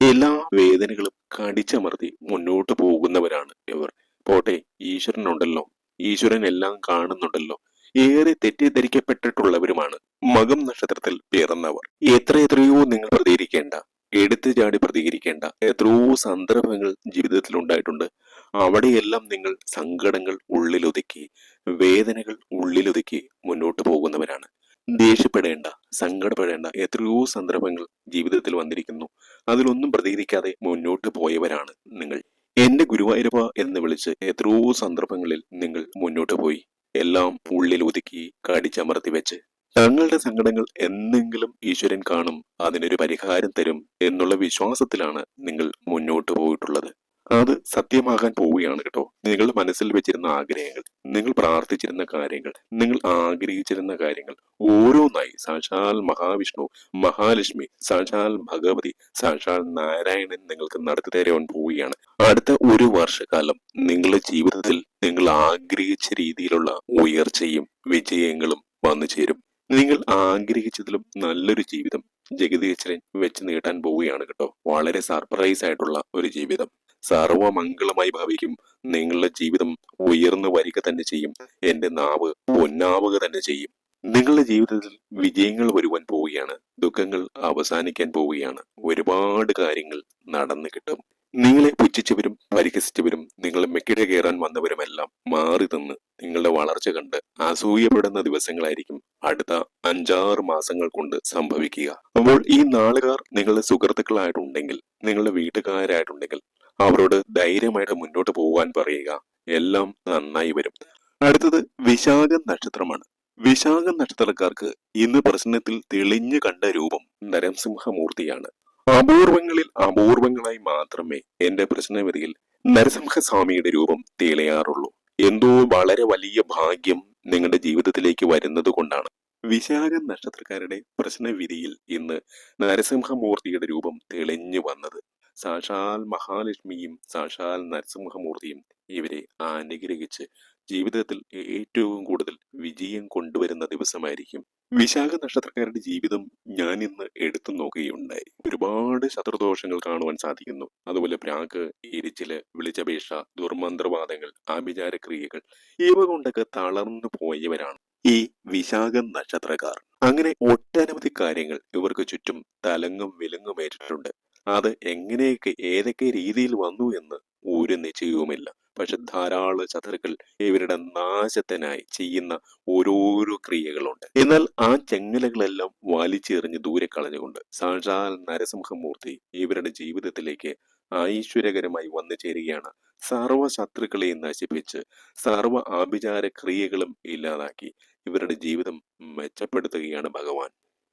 എല്ലാ വേദനകളും കടിച്ചമർത്തി മുന്നോട്ട് പോകുന്നവരാണ് ഇവർ. പോട്ടെ, ഈശ്വരനുണ്ടല്ലോ, ഈശ്വരൻ എല്ലാം കാണുന്നുണ്ടല്ലോ. ഏറെ തെറ്റിദ്ധരിക്കപ്പെട്ടിട്ടുള്ളവരുമാണ് മകം നക്ഷത്രത്തിൽ പിറന്നവർ. എത്രയോ നിങ്ങൾ പ്രതികരിക്കേണ്ട, എടുത്തു ചാടി പ്രതികരിക്കേണ്ട എത്രയോ സന്ദർഭങ്ങൾ ജീവിതത്തിൽ ഉണ്ടായിട്ടുണ്ട്. അവിടെയെല്ലാം നിങ്ങൾ സങ്കടങ്ങൾ ഉള്ളിലൊതുക്കി, വേദനകൾ ഉള്ളിലൊതുക്കി മുന്നോട്ട് പോകുന്നവരാണ്. ദേഷ്യപ്പെടേണ്ട, സങ്കടപ്പെടേണ്ട എത്രയോ സന്ദർഭങ്ങൾ ജീവിതത്തിൽ വന്നിരിക്കുന്നു. അതിലൊന്നും പ്രതികരിക്കാതെ മുന്നോട്ട് പോയവരാണ് നിങ്ങൾ. എന്റെ ഗുരുവായൂരപ്പ എന്ന് വിളിച്ച് എത്രയോ സന്ദർഭങ്ങളിൽ നിങ്ങൾ മുന്നോട്ട് പോയി. എല്ലാം ഉള്ളിൽ ഒതുക്കി കടിച്ചമർത്തി വെച്ച് തങ്ങളുടെ സങ്കടങ്ങൾ എന്തെങ്കിലും ഈശ്വരൻ കാണും, അതിനൊരു പരിഹാരം തരും എന്നുള്ള വിശ്വാസത്തിലാണ് നിങ്ങൾ മുന്നോട്ട് പോയിട്ടുള്ളത്. അത് സത്യമാകാൻ പോവുകയാണ് കേട്ടോ. നിങ്ങൾ മനസ്സിൽ വെച്ചിരുന്ന ആഗ്രഹങ്ങൾ, നിങ്ങൾ പ്രാർത്ഥിച്ചിരുന്ന കാര്യങ്ങൾ, നിങ്ങൾ ആഗ്രഹിച്ചിരുന്ന കാര്യങ്ങൾ ഓരോന്നായി സാക്ഷാൽ മഹാവിഷ്ണു, മഹാലക്ഷ്മി, സാക്ഷാൽ ഭഗവതി, സാക്ഷാൽ നാരായണൻ നിങ്ങൾക്ക് നടത്തി തരുവാൻ പോവുകയാണ്. അടുത്ത ഒരു വർഷക്കാലം നിങ്ങളുടെ ജീവിതത്തിൽ നിങ്ങൾ ആഗ്രഹിച്ച രീതിയിലുള്ള ഉയർച്ചയും വിജയങ്ങളും വന്നു ചേരും. നിങ്ങൾ ആഗ്രഹിച്ചതിലും നല്ലൊരു ജീവിതം ജഗദീശ്വരൻ വെച്ച് നീട്ടാൻ പോവുകയാണ് കേട്ടോ. വളരെ സർപ്രൈസ് ആയിട്ടുള്ള ഒരു ജീവിതം. സർവമംഗളമായി ഭാവിക്കും. നിങ്ങളുടെ ജീവിതം ഉയർന്നു വരിക തന്നെ ചെയ്യും. എന്റെ നാവ് പൊന്നാവുക തന്നെ ചെയ്യും. നിങ്ങളുടെ ജീവിതത്തിൽ വിജയങ്ങൾ വരുവാൻ പോവുകയാണ്. ദുഃഖങ്ങൾ അവസാനിക്കാൻ പോവുകയാണ്. ഒരുപാട് കാര്യങ്ങൾ നടന്നു കിട്ടും. നിങ്ങളെ പുച്ഛിച്ചവരും പരിഹസിച്ചവരും നിങ്ങളെ മെക്കിട കയറാൻ വന്നവരുമെല്ലാം മാറി നിന്ന് നിങ്ങളുടെ വളർച്ച കണ്ട് അസൂയപ്പെടുന്ന ദിവസങ്ങളായിരിക്കും അടുത്ത 5-6 മാസങ്ങൾ കൊണ്ട് സംഭവിക്കുക. അപ്പോൾ ഈ നാളുകാർ നിങ്ങളുടെ സുഹൃത്തുക്കളായിട്ടുണ്ടെങ്കിൽ, നിങ്ങളുടെ വീട്ടുകാരായിട്ടുണ്ടെങ്കിൽ അവരോട് ധൈര്യമായിട്ട് മുന്നോട്ട് പോകാൻ പറയുക. എല്ലാം നന്നായി വരും. അടുത്തത് വിശാഖം നക്ഷത്രമാണ്. വിശാഖം നക്ഷത്രക്കാർക്ക് ഇന്ന് പ്രശ്നത്തിൽ തെളിഞ്ഞു കണ്ട രൂപം നരസിംഹമൂർത്തിയാണ്. അപൂർവങ്ങളിൽ അപൂർവങ്ങളായി മാത്രമേ എന്റെ പ്രശ്നവിധിയിൽ നരസിംഹസ്വാമിയുടെ രൂപം തെളിയാറുള്ളൂ. എന്തോ വളരെ വലിയ ഭാഗ്യം നിങ്ങളുടെ ജീവിതത്തിലേക്ക് വരുന്നത് കൊണ്ടാണ് വിശാഖം നക്ഷത്രക്കാരുടെ പ്രശ്നവിധിയിൽ ഇന്ന് നരസിംഹമൂർത്തിയുടെ രൂപം തെളിഞ്ഞു വന്നത്. സാക്ഷാൽ മഹാലക്ഷ്മിയും സാക്ഷാൽ നരസിംഹമൂർത്തിയും ഇവരെ അനുഗ്രഹിച്ച് ജീവിതത്തിൽ ഏറ്റവും കൂടുതൽ വിജയം കൊണ്ടുവരുന്ന ദിവസമായിരിക്കും. വിശാഖ നക്ഷത്രക്കാരുടെ ജീവിതം ഞാൻ ഇന്ന് എടുത്തു നോക്കുകയുണ്ടായി. ഒരുപാട് ശത്രുദോഷങ്ങൾ കാണുവാൻ സാധിക്കുന്നു. അതുപോലെ പ്രാക്ക്, എരിച്ചില്, വിളിച്ചപേക്ഷ, ദുർമന്ത്രവാദങ്ങൾ, ആഭിചാരക്രിയകൾ ഇവ കൊണ്ടൊക്കെ തളർന്നു പോയവരാണ് ഈ വിശാഖ നക്ഷത്രക്കാർ. അങ്ങനെ ഒട്ടനവധി കാര്യങ്ങൾ ഇവർക്ക് ചുറ്റും തലങ്ങും വിലങ്ങുമേറ്റിട്ടുണ്ട്. അത് എങ്ങനെയൊക്കെ ഏതൊക്കെ രീതിയിൽ വന്നു എന്ന് ഒരു നിശ്ചയവുമില്ല. പക്ഷെ ധാരാളം ശത്രുക്കൾ ഇവരുടെ നാശത്തിനായി ചെയ്യുന്ന ഓരോരോ ക്രിയകളുണ്ട്. എന്നാൽ ആ ചെങ്ങലകളെല്ലാം വലിച്ചെറിഞ്ഞ് ദൂരെ കളഞ്ഞുകൊണ്ട് സാക്ഷാൽ നരസിംഹമൂർത്തി ഇവരുടെ ജീവിതത്തിലേക്ക് ഐശ്വര്യകരമായി വന്നു ചേരുകയാണ്. സർവ്വ ശത്രുക്കളെയും നശിപ്പിച്ച് സർവ്വ ആഭിചാര ക്രിയകളും ഇല്ലാതാക്കി ഇവരുടെ ജീവിതം മെച്ചപ്പെടുത്തുകയാണ് ഭഗവാൻ.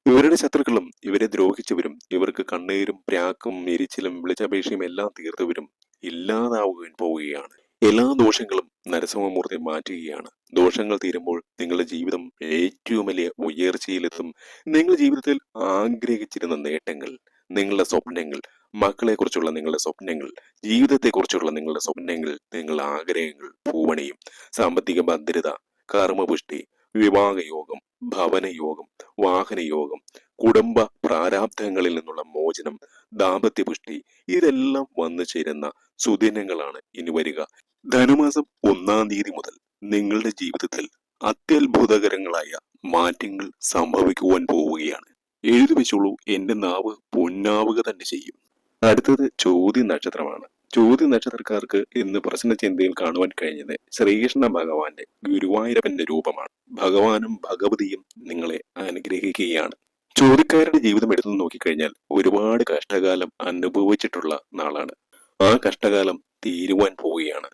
ഇവരുടെ ശത്രുക്കളും ഇവരെ ദ്രോഹിച്ചവരും ഇവർക്ക് കണ്ണീരും പ്രാക്കും എരിച്ചിലും വിളിച്ചപേക്ഷയും എല്ലാം തീർത്തവരും ഇല്ലാതാവുകയും പോവുകയാണ്. എല്ലാ ദോഷങ്ങളും നരസിംഹമൂർത്തി മാറ്റുകയാണ്. ദോഷങ്ങൾ തീരുമ്പോൾ നിങ്ങളുടെ ജീവിതം ഏറ്റവും വലിയ ഉയർച്ചയിലെത്തും. നിങ്ങൾ ജീവിതത്തിൽ ആഗ്രഹിച്ചിരുന്ന നേട്ടങ്ങൾ, നിങ്ങളുടെ സ്വപ്നങ്ങൾ, മക്കളെക്കുറിച്ചുള്ള നിങ്ങളുടെ സ്വപ്നങ്ങൾ, ജീവിതത്തെക്കുറിച്ചുള്ള നിങ്ങളുടെ സ്വപ്നങ്ങൾ, നിങ്ങളുടെ ആഗ്രഹങ്ങൾ പൂവണിയും. സാമ്പത്തിക ഭദ്രത, കർമ്മപുഷ്ടി, വിവാഹയോഗം, ഭവനയോഗം, വാഹനയോഗം, കുടുംബ പ്രാരാബ്ധങ്ങളിൽ നിന്നുള്ള മോചനം, ദാമ്പത്യപുഷ്ടി, ഇതെല്ലാം വന്നു ചേരുന്ന സുദിനങ്ങളാണ് ഇനി വരിക. ധനുമാസം 1-ാം തീയതി മുതൽ നിങ്ങളുടെ ജീവിതത്തിൽ അത്യത്ഭുതകരങ്ങളായ മാറ്റങ്ങൾ സംഭവിക്കുവാൻ പോവുകയാണ്. എഴുതി വെച്ചോളൂ, എന്റെ നാവ് പൊന്നാവുക തന്നെ ചെയ്യും. അടുത്തത് ചോതി നക്ഷത്രമാണ്. ചോതി നക്ഷത്രക്കാർക്ക് ഇന്ന് പ്രശ്നചിന്തയിൽ കാണുവാൻ കഴിഞ്ഞത് ശ്രീകൃഷ്ണ ഭഗവാന്റെ ഗുരുവായൂരപ്പന്റെ രൂപമാണ്. ഭഗവാനും ഭഗവതിയും നിങ്ങളെ അനുഗ്രഹിക്കുകയാണ്. ചോതിക്കാരുടെ ജീവിതം എടുത്തു നോക്കിക്കഴിഞ്ഞാൽ ഒരുപാട് കഷ്ടകാലം അനുഭവിച്ചിട്ടുള്ള നാളാണ്. ആ കഷ്ടകാലം തീരുവാൻ പോവുകയാണ്.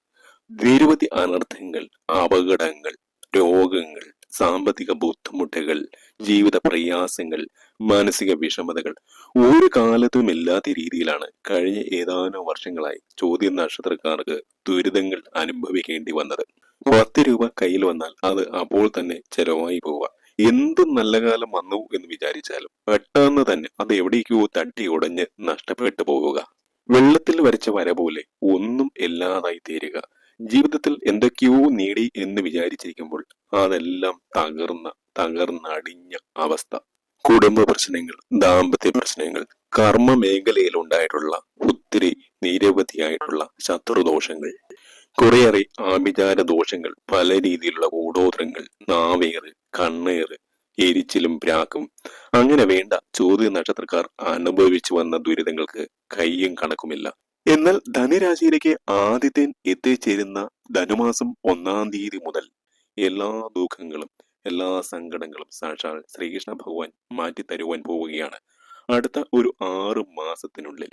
നിരവധി അനർത്ഥങ്ങൾ, അപകടങ്ങൾ, രോഗങ്ങൾ, സാമ്പത്തിക ബുദ്ധിമുട്ടുകൾ, ജീവിത പ്രയാസങ്ങൾ, മാനസിക വിഷമതകൾ ഒരു കാലത്തും ഇല്ലാത്ത രീതിയിലാണ് കഴിഞ്ഞ ഏതാനും വർഷങ്ങളായി ചോദ്യ നക്ഷത്രക്കാർക്ക് ദുരിതങ്ങൾ അനുഭവിക്കേണ്ടി വന്നത്. 10 രൂപ കയ്യിൽ വന്നാൽ അത് അപ്പോൾ തന്നെ ചെലവായി പോവുക. എന്ത് നല്ല കാലം വന്നു എന്ന് വിചാരിച്ചാലും പെട്ടെന്ന് തന്നെ അത് എവിടേക്കോ തട്ടി ഉടഞ്ഞ് നഷ്ടപ്പെട്ടു പോവുക. വെള്ളത്തിൽ വരച്ച വര പോലെ ഒന്നും ഇല്ലാതായി തീരുക. ജീവിതത്തിൽ എന്തൊക്കെയോ നേടി എന്ന് വിചാരിച്ചിരിക്കുമ്പോൾ അതെല്ലാം തകർന്നടിഞ്ഞ അവസ്ഥ. കുടുംബ പ്രശ്നങ്ങൾ, ദാമ്പത്യ പ്രശ്നങ്ങൾ, കർമ്മ മേഖലയിൽ ഉണ്ടായിട്ടുള്ള ഒത്തിരി നിരവധിയായിട്ടുള്ള ശത്രുദോഷങ്ങൾ, കുറേയേറെ ആഭിചാര ദോഷങ്ങൾ, പല രീതിയിലുള്ള കൂടോത്രങ്ങൾ, നാവേറ്, കണ്ണേറ്, എരിച്ചിലും പ്രാക്കും, അങ്ങനെ വേണ്ട ചോദ്യ നക്ഷത്രക്കാർ അനുഭവിച്ചു വന്ന ദുരിതങ്ങൾക്ക് കയ്യും കണക്കുമില്ല. എന്നാൽ ധനുരാശിയിലേക്ക് ആദ്യത്തെ എത്തിച്ചേരുന്ന ധനുമാസം 1-ാം തീയതി മുതൽ എല്ലാ ദുഃഖങ്ങളും, എല്ലാ സങ്കടങ്ങളും സാക്ഷാൽ ശ്രീകൃഷ്ണ ഭഗവാൻ മാറ്റിത്തരുവാൻ പോവുകയാണ്. അടുത്ത ഒരു 6 മാസത്തിനുള്ളിൽ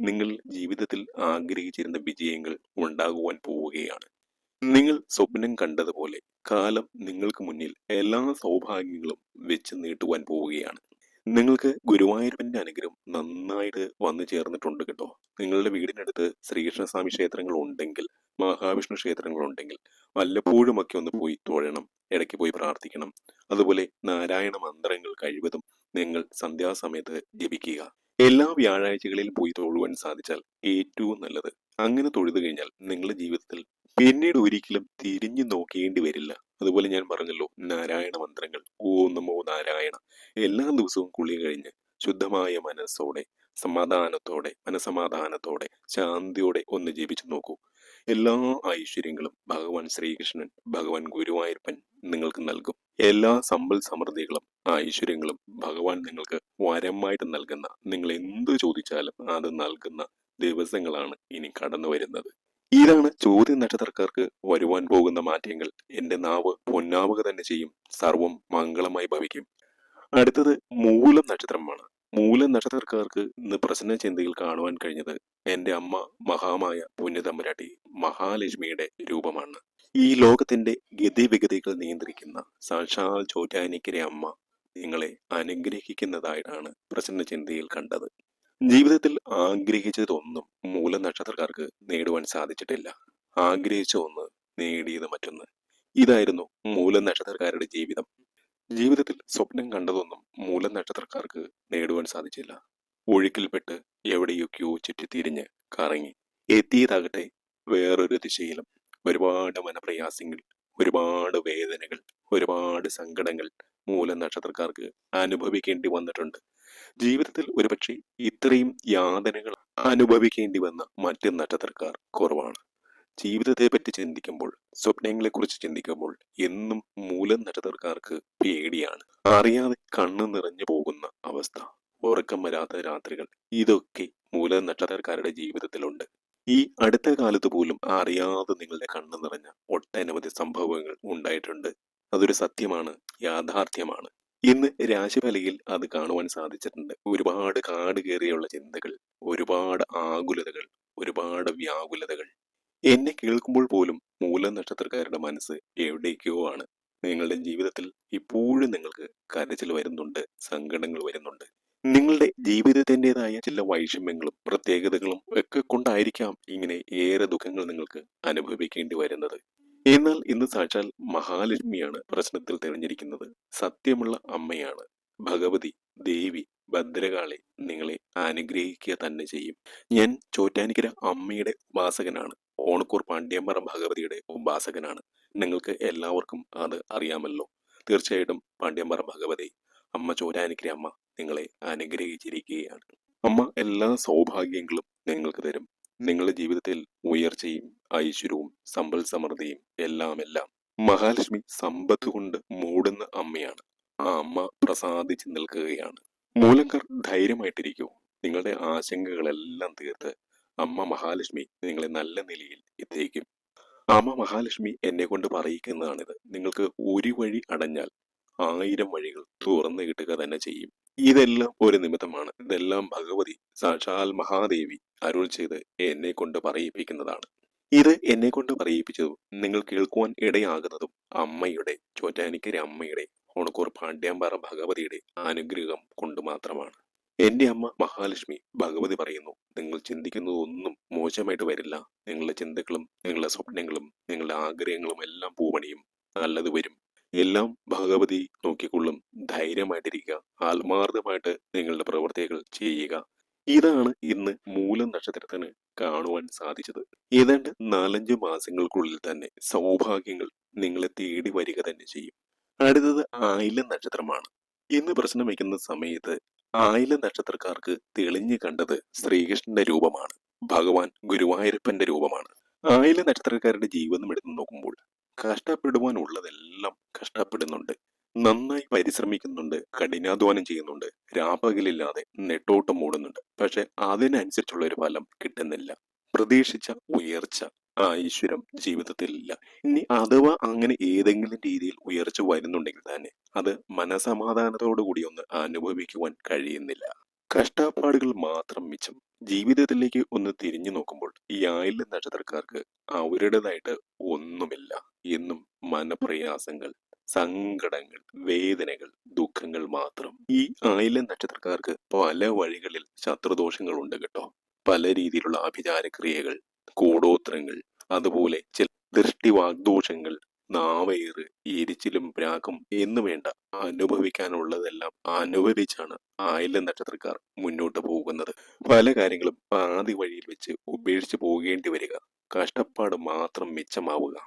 നിങ്ങൾ ജീവിതത്തിൽ ആഗ്രഹിച്ചിരുന്ന വിജയങ്ങൾ ഉണ്ടാകുവാൻ പോവുകയാണ്. നിങ്ങൾ സ്വപ്നം കണ്ടതുപോലെ കാലം നിങ്ങൾക്ക് മുന്നിൽ എല്ലാ സൗഭാഗ്യങ്ങളും വെച്ച് നീട്ടുവാൻ പോവുകയാണ്. നിങ്ങൾക്ക് ഗുരുവായൂരപ്പന്റെ അനുഗ്രഹം നന്നായിട്ട് വന്നു ചേർന്നിട്ടുണ്ട് കേട്ടോ. നിങ്ങളുടെ വീടിനടുത്ത് ശ്രീകൃഷ്ണസ്വാമി ക്ഷേത്രങ്ങൾ ഉണ്ടെങ്കിൽ, മഹാവിഷ്ണു ക്ഷേത്രങ്ങൾ ഉണ്ടെങ്കിൽ വല്ലപ്പോഴുമൊക്കെ ഒന്ന് പോയി തൊഴണം, ഇടയ്ക്ക് പോയി പ്രാർത്ഥിക്കണം. അതുപോലെ നാരായണ മന്ത്രങ്ങൾ കഴിവതും നിങ്ങൾ സന്ധ്യാസമയത്ത് ജപിക്കുക. എല്ലാ വ്യാഴാഴ്ചകളിലും പോയി തൊഴുവാൻ സാധിച്ചാൽ ഏറ്റവും നല്ലത്. അങ്ങനെ തൊഴുതു കഴിഞ്ഞാൽ നിങ്ങളുടെ ജീവിതത്തിൽ പിന്നീട് ഒരിക്കലും തിരിഞ്ഞു നോക്കേണ്ടി വരില്ല. അതുപോലെ ഞാൻ പറഞ്ഞല്ലോ, നാരായണ മന്ത്രങ്ങൾ, ഓം നമോ നാരായണ, എല്ലാ ദിവസവും കുളി കഴിഞ്ഞ് ശുദ്ധമായ മനസ്സോടെ, മനസമാധാനത്തോടെ, ശാന്തിയോടെ ഒന്ന് ജപിച്ചു നോക്കൂ. എല്ലാ ഐശ്വര്യങ്ങളും ഭഗവാൻ ശ്രീകൃഷ്ണൻ, ഭഗവാൻ ഗുരുവായൂരപ്പൻ നിങ്ങൾക്ക് നൽകും. എല്ലാ സമ്പൽ സമൃദ്ധികളും ഐശ്വര്യങ്ങളും ഭഗവാൻ നിങ്ങൾക്ക് വരമായിട്ട് നൽകുന്ന, നിങ്ങൾ എന്ത് ചോദിച്ചാലും അത് നൽകുന്ന ദിവസങ്ങളാണ് ഇനി കടന്നു വരുന്നത്. ഇതാണ് ചോദ്യ നക്ഷത്രക്കാർക്ക് വരുവാൻ പോകുന്ന മാറ്റങ്ങൾ. എന്റെ നാവ് പൊന്നാവുക തന്നെ ചെയ്യും. സർവം മംഗളമായി ഭവിക്കും. അടുത്തത് മൂലം നക്ഷത്രമാണ്. മൂലം നക്ഷത്രക്കാർക്ക് ഇന്ന് പ്രശ്ന ചിന്തയിൽ കാണുവാൻ കഴിഞ്ഞത് എന്റെ അമ്മ മഹാമായ പുണ്യതമ്പുരാട്ടി മഹാലക്ഷ്മിയുടെ രൂപമാണ്. ഈ ലോകത്തിന്റെ ഗതിവിഗതികൾ നിയന്ത്രിക്കുന്ന സാക്ഷാൽ ചോറ്റാനിക്കരെ അമ്മ നിങ്ങളെ അനുഗ്രഹിക്കുന്നതായിട്ടാണ് പ്രസന്ന ചിന്തയിൽ കണ്ടത്. ജീവിതത്തിൽ ആഗ്രഹിച്ചതൊന്നും മൂല നക്ഷത്രക്കാർക്ക് നേടുവാൻ സാധിച്ചിട്ടില്ല. ആഗ്രഹിച്ച ഒന്ന്, നേടിയത് മറ്റൊന്ന്. ഇതായിരുന്നു മൂല നക്ഷത്രക്കാരുടെ ജീവിതം. ജീവിതത്തിൽ സ്വപ്നം കണ്ടതൊന്നും മൂല നക്ഷത്രക്കാർക്ക് നേടുവാൻ സാധിച്ചില്ല. ഒഴുക്കിൽപ്പെട്ട് എവിടെയൊക്കെയോ ചുറ്റിത്തിരിഞ്ഞ് കറങ്ങി എത്തിയതാകട്ടെ വേറൊരു ദിശയിലും. ഒരുപാട് മനപ്രയാസങ്ങൾ, ഒരുപാട് വേദനകൾ, ഒരുപാട് സങ്കടങ്ങൾ മൂല നക്ഷത്രക്കാർക്ക് അനുഭവിക്കേണ്ടി വന്നിട്ടുണ്ട്. ജീവിതത്തിൽ ഒരുപക്ഷെ ഇത്രയും യാതനകൾ അനുഭവിക്കേണ്ടി വന്ന മറ്റ് നക്ഷത്രക്കാർ കുറവാണ്. ജീവിതത്തെ പറ്റി ചിന്തിക്കുമ്പോൾ, സ്വപ്നങ്ങളെ കുറിച്ച് ചിന്തിക്കുമ്പോൾ എന്നും മൂലം നക്ഷത്രക്കാർക്ക് പേടിയാണ്. അറിയാതെ കണ്ണു നിറഞ്ഞു പോകുന്ന അവസ്ഥ, ഉറക്കം വരാത്ത രാത്രികൾ, ഇതൊക്കെ മൂല നക്ഷത്രക്കാരുടെ ജീവിതത്തിലുണ്ട്. ഈ അടുത്ത കാലത്ത് പോലും അറിയാതെ നിങ്ങളുടെ കണ്ണ് നിറഞ്ഞ ഒട്ടനവധി സംഭവങ്ങൾ ഉണ്ടായിട്ടുണ്ട്. അതൊരു സത്യമാണ്, യാഥാർത്ഥ്യമാണ്. ഇന്ന് രാശിഫലയിൽ അത് കാണുവാൻ സാധിച്ചിട്ടുണ്ട്. ഒരുപാട് കാട് കയറിയുള്ള ചിന്തകൾ, ഒരുപാട് ആകുലതകൾ, ഒരുപാട് വ്യാകുലതകൾ. എന്നെ കേൾക്കുമ്പോൾ പോലും മൂലം നക്ഷത്രക്കാരുടെ മനസ്സ് എവിടേക്കോ ആണ്. നിങ്ങളുടെ ജീവിതത്തിൽ ഇപ്പോഴും നിങ്ങൾക്ക് കരച്ചിൽ വരുന്നുണ്ട്, സങ്കടങ്ങൾ വരുന്നുണ്ട്. നിങ്ങളുടെ ജീവിതത്തിൻ്റെതായ ചില വൈഷമ്യങ്ങളും പ്രത്യേകതകളും ഒക്കെ കൊണ്ടായിരിക്കാം ഇങ്ങനെ ഏറെ ദുഃഖങ്ങൾ നിങ്ങൾക്ക് അനുഭവിക്കേണ്ടി വരുന്നത്. എന്നാൽ ഇന്ന് സാക്ഷാൽ മഹാലക്ഷ്മിയാണ് പ്രശ്നത്തിൽ തിരഞ്ഞിരിക്കുന്നത്. സത്യമുള്ള അമ്മയാണ് ഭഗവതി, ദേവി, ഭദ്രകാളി നിങ്ങളെ അനുഗ്രഹിക്കുക തന്നെ ചെയ്യും. ഞാൻ ചോറ്റാനിക്കര അമ്മയുടെ ഉപാസകനാണ്. ഓണക്കൂർ പാണ്ഡ്യമ്പറ ഭഗവതിയുടെ ഉപാസകനാണ്. നിങ്ങൾക്ക് എല്ലാവർക്കും അത് അറിയാമല്ലോ. തീർച്ചയായിട്ടും പാണ്ഡ്യമ്പറ ഭഗവതി, അമ്മ ചോറ്റാനിക്കര അമ്മ നിങ്ങളെ അനുഗ്രഹിച്ചിരിക്കുകയാണ്. അമ്മ എല്ലാ സൗഭാഗ്യങ്ങളും നിങ്ങൾക്ക് തരും. നിങ്ങളുടെ ജീവിതത്തിൽ ഉയർച്ചയും ഐശ്വര്യവും സമ്പൽ സമൃദ്ധിയും എല്ലാം എല്ലാം. മഹാലക്ഷ്മി സമ്പത്ത് കൊണ്ട് മൂടുന്ന അമ്മയാണ്. ആ അമ്മ പ്രസാദിച്ച് നിൽക്കുകയാണ്. മൂലക്കർ ധൈര്യമായിട്ടിരിക്കൂ. നിങ്ങളുടെ ആശങ്കകളെല്ലാം തീർത്ത് അമ്മ മഹാലക്ഷ്മി നിങ്ങളെ നല്ല നിലയിൽ എത്തിക്കും. അമ്മ മഹാലക്ഷ്മി എന്നെ കൊണ്ട് പറയിക്കുന്നതാണിത്. നിങ്ങൾക്ക് ഒരു വഴി അടഞ്ഞാൽ 1000 വഴികൾ തുറന്നു കിട്ടുക തന്നെ ചെയ്യും. ഇതെല്ലാം ഒരു നിമിത്തമാണ്. ഇതെല്ലാം ഭഗവതി സാക്ഷാൽ മഹാദേവി അരുൾ ചെയ്ത് എന്നെ കൊണ്ട് പറയിപ്പിക്കുന്നതാണ്. ഇത് എന്നെ കൊണ്ട് പറയിപ്പിച്ചതും നിങ്ങൾ കേൾക്കുവാൻ ഇടയാകുന്നതും അമ്മയുടെ, ചോറ്റാനിക്കര അമ്മയുടെ, ഓണക്കൂർ പാണ്ഡ്യാമ്പാറ ഭഗവതിയുടെ അനുഗ്രഹം കൊണ്ട് മാത്രമാണ്. എന്റെ അമ്മ മഹാലക്ഷ്മി ഭഗവതി പറയുന്നു, നിങ്ങൾ ചിന്തിക്കുന്നതൊന്നും മോശമായിട്ട് വരില്ല. നിങ്ങളുടെ ചിന്തകളും നിങ്ങളുടെ സ്വപ്നങ്ങളും നിങ്ങളുടെ ആഗ്രഹങ്ങളും എല്ലാം പൂവണിയും, നല്ലത് വരും. എല്ലാം ഭഗവതി നോക്കിക്കൊള്ളും. ധൈര്യമായിട്ടിരിക്കുക. ആത്മാർത്ഥമായിട്ട് നിങ്ങളുടെ പ്രവൃത്തികൾ ചെയ്യുക. ഇതാണ് ഇന്ന് മൂലം നക്ഷത്രത്തിന് കാണുവാൻ സാധിച്ചത്. ഏതാണ്ട് 4-5 മാസങ്ങൾക്കുള്ളിൽ തന്നെ സൗഭാഗ്യങ്ങൾ നിങ്ങളെ തേടി വരിക തന്നെ ചെയ്യും. അടുത്തത് ആയില്യം നക്ഷത്രമാണ്. ഇന്ന് പ്രശ്നം വയ്ക്കുന്ന സമയത്ത് ആയില്യം നക്ഷത്രക്കാർക്ക് തെളിഞ്ഞു കണ്ടത് ശ്രീകൃഷ്ണന്റെ രൂപമാണ്. ഭഗവാൻ ഗുരുവായൂരപ്പന്റെ രൂപമാണ്. ആയില്യം നക്ഷത്രക്കാരുടെ ജീവിതം എടുത്തു നോക്കുമ്പോൾ കഷ്ടപ്പെടുവാനുള്ളതെല്ലാം കഷ്ടപ്പെടുന്നുണ്ട്. നന്നായി പരിശ്രമിക്കുന്നുണ്ട്, കഠിനാധ്വാനം ചെയ്യുന്നുണ്ട്, രാപ്പകലില്ലാതെ നെട്ടോട്ടം ഓടുന്നുണ്ട്. പക്ഷെ അതിനനുസരിച്ചുള്ള ഒരു ഫലം കിട്ടുന്നില്ല. പ്രതീക്ഷിച്ച ഉയർച്ച, ഐശ്വര്യം ജീവിതത്തിൽ ഇല്ല. ഇനി അഥവാ അങ്ങനെ ഏതെങ്കിലും രീതിയിൽ ഉയർച്ച വരുന്നുണ്ടെങ്കിൽ തന്നെ അത് മനസമാധാനത്തോടു കൂടി ഒന്ന് അനുഭവിക്കുവാൻ കഴിയുന്നില്ല. കഷ്ടപ്പാടുകൾ മാത്രം മിച്ചം. ജീവിതത്തിലേക്ക് ഒന്ന് തിരിഞ്ഞു നോക്കുമ്പോൾ ഈ ആയില്യം നക്ഷത്രക്കാർക്ക് അവരുടേതായിട്ട് ഒന്നുമില്ല. എന്നും മനപ്രയാസങ്ങൾ, സങ്കടങ്ങൾ, വേദനകൾ, ദുഃഖങ്ങൾ മാത്രം. ഈ ആയില്യം നക്ഷത്രക്കാർക്ക് പല വഴികളിൽ ശത്രുദോഷങ്ങൾ ഉണ്ട് കേട്ടോ. പല രീതിയിലുള്ള ആഭിചാരക്രിയകൾ, കൂടോത്രങ്ങൾ, അതുപോലെ ചില ദൃഷ്ടിവാഗ്ദോഷങ്ങൾ, നാവേറ്, എരിച്ചിലും പ്രാക്കും എന്ന് വേണ്ട അനുഭവിക്കാനുള്ളതെല്ലാം അനുഭവിച്ചാണ് ആയില്യം നക്ഷത്രക്കാർ മുന്നോട്ട് പോകുന്നത്. പല കാര്യങ്ങളും പാതി വഴിയിൽ വെച്ച് ഉപേക്ഷിച്ച് പോകേണ്ടി വരിക, കഷ്ടപ്പാട് മാത്രം മിച്ചമാവുക.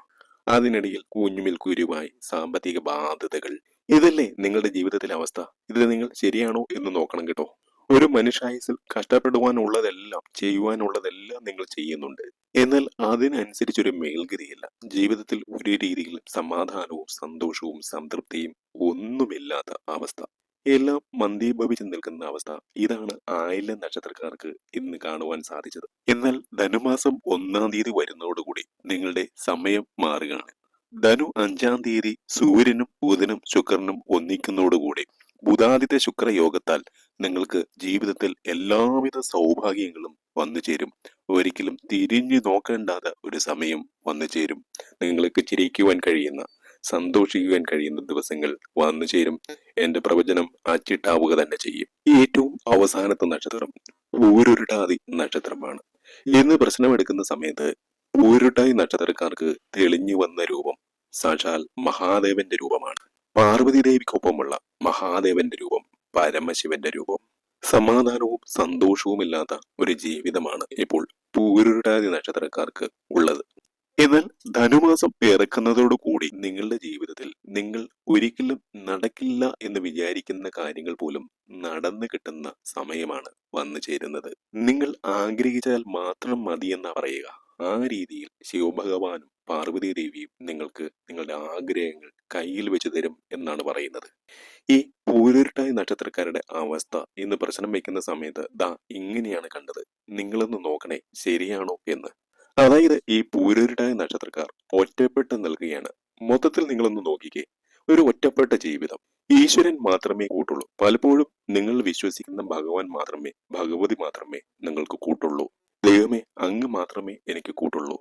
അതിനിടയിൽ കുഞ്ഞുമിൽ കുരുവായി സാമ്പത്തിക ബാധ്യതകൾ. ഇതല്ലേ നിങ്ങളുടെ ജീവിതത്തിലെ അവസ്ഥ? ഇത് നിങ്ങൾ ശരിയാണോ എന്ന് നോക്കണം കേട്ടോ. ഒരു മനുഷ്യായുസിൽ കഷ്ടപ്പെടുവാനുള്ളതെല്ലാം ചെയ്യുവാനുള്ളതെല്ലാം നിങ്ങൾ ചെയ്യുന്നുണ്ട്. എന്നാൽ അതിനനുസരിച്ചൊരു മേൽഗതിയില്ല. ജീവിതത്തിൽ ഒരു രീതിയിലും സമാധാനവും സന്തോഷവും സംതൃപ്തിയും ഒന്നുമില്ലാത്ത അവസ്ഥ. എല്ലാം മന്ദീഭവിച്ച് നിൽക്കുന്ന അവസ്ഥ. ഇതാണ് ആയില്യം നക്ഷത്രക്കാർക്ക് ഇന്ന് കാണുവാൻ സാധിച്ചത്. എന്നാൽ ധനുമാസം 1-ാം തീയതി വരുന്നതോടുകൂടി നിങ്ങളുടെ സമയം മാറുകയാണ്. ധനു 5-ാം തീയതി സൂര്യനും ബുധനും ശുക്രനും ഒന്നിക്കുന്നതോടുകൂടി ബുധാദിത്യ ശുക്ര യോഗത്താൽ നിങ്ങൾക്ക് ജീവിതത്തിൽ എല്ലാവിധ സൗഭാഗ്യങ്ങളും വന്നു ചേരും. ഒരിക്കലും തിരിഞ്ഞു നോക്കേണ്ടാത്ത ഒരു സമയം വന്നു ചേരും. നിങ്ങൾക്ക് ചിരിക്കുവാൻ കഴിയുന്ന, സന്തോഷിക്കുവാൻ കഴിയുന്ന ദിവസങ്ങൾ വന്നു ചേരും. എന്റെ പ്രവചനം അച്ചിട്ടാവുക തന്നെ ചെയ്യും. ഏറ്റവും അവസാനത്തെ നക്ഷത്രം പൂരുരുട്ടാതി നക്ഷത്രമാണ്. ഇന്ന് പ്രശ്നമെടുക്കുന്ന സമയത്ത് പൂരുരുട്ടാതി നക്ഷത്രക്കാർക്ക് തെളിഞ്ഞു വന്ന രൂപം സാക്ഷാൽ മഹാദേവന്റെ രൂപമാണ്. പാർവതി ദേവിക്കൊപ്പമുള്ള മഹാദേവന്റെ രൂപം, പരമശിവന്റെ രൂപം. സമാധാനവും സന്തോഷവുമില്ലാത്ത ഒരു ജീവിതമാണ് ഇപ്പോൾ പൂരുരുട്ടാതി നക്ഷത്രക്കാർക്ക് ഉള്ളത്. എന്നാൽ ധനുമാസം പിറക്കുന്നതോടു കൂടി നിങ്ങളുടെ ജീവിതത്തിൽ നിങ്ങൾ ഒരിക്കലും നടക്കില്ല എന്ന് വിചാരിക്കുന്ന കാര്യങ്ങൾ പോലും നടന്നു കിട്ടുന്ന സമയമാണ് വന്നു ചേരുന്നത്. നിങ്ങൾ ആഗ്രഹിച്ചാൽ മാത്രം മതിയെന്നാ പറയുക. ആ രീതിയിൽ ശിവഭഗവാനും പാർവതി ദേവിയും നിങ്ങൾക്ക് നിങ്ങളുടെ ആഗ്രഹങ്ങൾ കയ്യിൽ വെച്ച് തരും എന്നാണ് പറയുന്നത്. ഈ പൂരുരുട്ടായ നക്ഷത്രക്കാരുടെ അവസ്ഥ ഇന്ന് പ്രശ്നം വെക്കുന്ന സമയത്ത് ദാ ഇങ്ങനെയാണ് കണ്ടത്. നിങ്ങളൊന്ന് നോക്കണേ ശരിയാണോ എന്ന്. അതായത് ഈ പൂരുരുട്ടായ നക്ഷത്രക്കാർ ഒറ്റപ്പെട്ട് നിൽക്കുകയാണ്. മൊത്തത്തിൽ നിങ്ങളൊന്ന് നോക്കിക്കേ. ഒരു ഒറ്റപ്പെട്ട ജീവിതം. ഈശ്വരൻ മാത്രമേ കൂട്ടുള്ളൂ. പലപ്പോഴും നിങ്ങൾ വിശ്വസിക്കുന്ന ഭഗവാൻ മാത്രമേ, ഭഗവതി മാത്രമേ നിങ്ങൾക്ക് കൂട്ടുള്ളൂ. ദൈവമേ, അങ്ങ് മാത്രമേ എനിക്ക് കൂട്ടുള്ളൂ.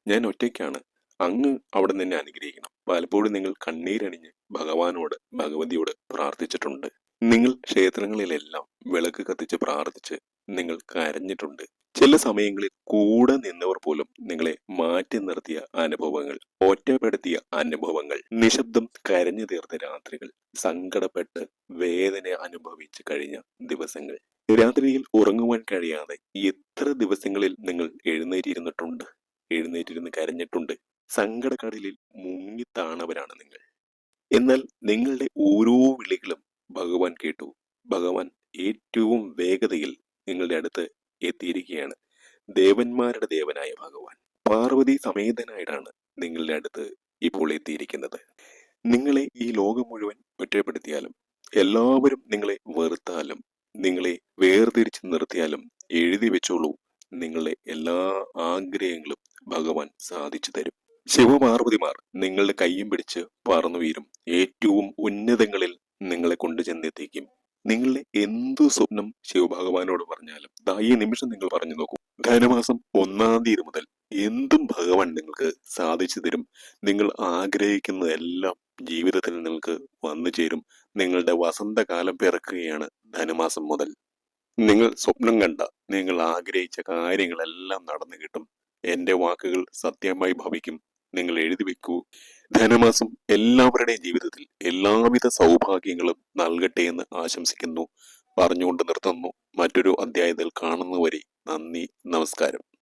ഞാൻ ഒറ്റയ്ക്കാണ്. അങ്ങ് അവിടെ നിന്നെ അനുഗ്രഹിക്കണം. പലപ്പോഴും നിങ്ങൾ കണ്ണീരണിഞ്ഞ് ഭഗവാനോട്, ഭഗവതിയോട് പ്രാർത്ഥിച്ചിട്ടുണ്ട്. നിങ്ങൾ ക്ഷേത്രങ്ങളിലെല്ലാം വിളക്ക് കത്തിച്ച് പ്രാർത്ഥിച്ച് നിങ്ങൾ കരഞ്ഞിട്ടുണ്ട്. ചില സമയങ്ങളിൽ കൂടെ നിന്നവർ പോലും നിങ്ങളെ മാറ്റി നിർത്തിയ അനുഭവങ്ങൾ, ഒറ്റപ്പെടുത്തിയ അനുഭവങ്ങൾ, നിശബ്ദം കരഞ്ഞു തീർത്ത രാത്രികൾ, സങ്കടപ്പെട്ട് വേദന അനുഭവിച്ചു കഴിഞ്ഞ ദിവസങ്ങൾ, രാത്രിയിൽ ഉറങ്ങുവാൻ കഴിയാതെ എത്ര ദിവസങ്ങളിൽ നിങ്ങൾ എഴുന്നേറ്റിരുന്നിട്ടുണ്ട്, എഴുന്നേറ്റിരുന്ന് കരഞ്ഞിട്ടുണ്ട്. സങ്കടക്കടലിൽ മുങ്ങിത്താണവരാണ് നിങ്ങൾ. എന്നാൽ നിങ്ങളുടെ ഓരോ വിളികളും ഭഗവാൻ കേട്ടു. ഭഗവാൻ ഏറ്റവും വേഗതയിൽ നിങ്ങളുടെ അടുത്ത് എത്തിയിരിക്കുകയാണ്. ദേവന്മാരുടെ ദേവനായ ഭഗവാൻ പാർവതി സമേതനായിട്ടാണ് നിങ്ങളുടെ അടുത്ത് ഇപ്പോൾ എത്തിയിരിക്കുന്നത്. നിങ്ങളെ ഈ ലോകം മുഴുവൻ ഒറ്റപ്പെടുത്തിയാലും, എല്ലാവരും നിങ്ങളെ വെറുത്താലും, നിങ്ങളെ വേർതിരിച്ച് നിർത്തിയാലും എഴുതി വെച്ചോളൂ, നിങ്ങളുടെ എല്ലാ ആഗ്രഹങ്ങളും ഭഗവാൻ സാധിച്ചു തരും. ശിവപാർവതിമാർ നിങ്ങളുടെ കയ്യും പിടിച്ച് പറന്നു വീരും. ഏറ്റവും ഉന്നതങ്ങളിൽ നിങ്ങളെ കൊണ്ടു ചെന്നെത്തിക്കും. നിങ്ങളുടെ എന്തു സ്വപ്നം ശിവഭഗവാനോട് പറഞ്ഞാലും ദാ ഈ നിമിഷം നിങ്ങൾ പറഞ്ഞു നോക്കൂ. ധനുമാസം 1-ാം തീയതി മുതൽ എന്തും ഭഗവാൻ നിങ്ങൾക്ക് സാധിച്ചു തരും. നിങ്ങൾ ആഗ്രഹിക്കുന്നതെല്ലാം ജീവിതത്തിൽ നിങ്ങൾക്ക് വന്നു ചേരും. നിങ്ങളുടെ വസന്തകാലം പിറക്കുകയാണ് ധനുമാസം മുതൽ. നിങ്ങൾ സ്വപ്നം കണ്ട, നിങ്ങൾ ആഗ്രഹിച്ച കാര്യങ്ങളെല്ലാം നടന്നു കിട്ടും. എന്റെ വാക്കുകൾ സത്യമായി ഭവിക്കും. നിങ്ങൾ എഴുതി വെക്കൂ. ധനുമാസം എല്ലാവരുടെയും ജീവിതത്തിൽ എല്ലാവിധ സൗഭാഗ്യങ്ങളും നൽകട്ടെ എന്ന് ആശംസിക്കുന്നു. പറഞ്ഞുകൊണ്ട് നിർത്തുന്നു. മറ്റൊരു അധ്യായത്തിൽ കാണുന്നവരെ നന്ദി, നമസ്കാരം.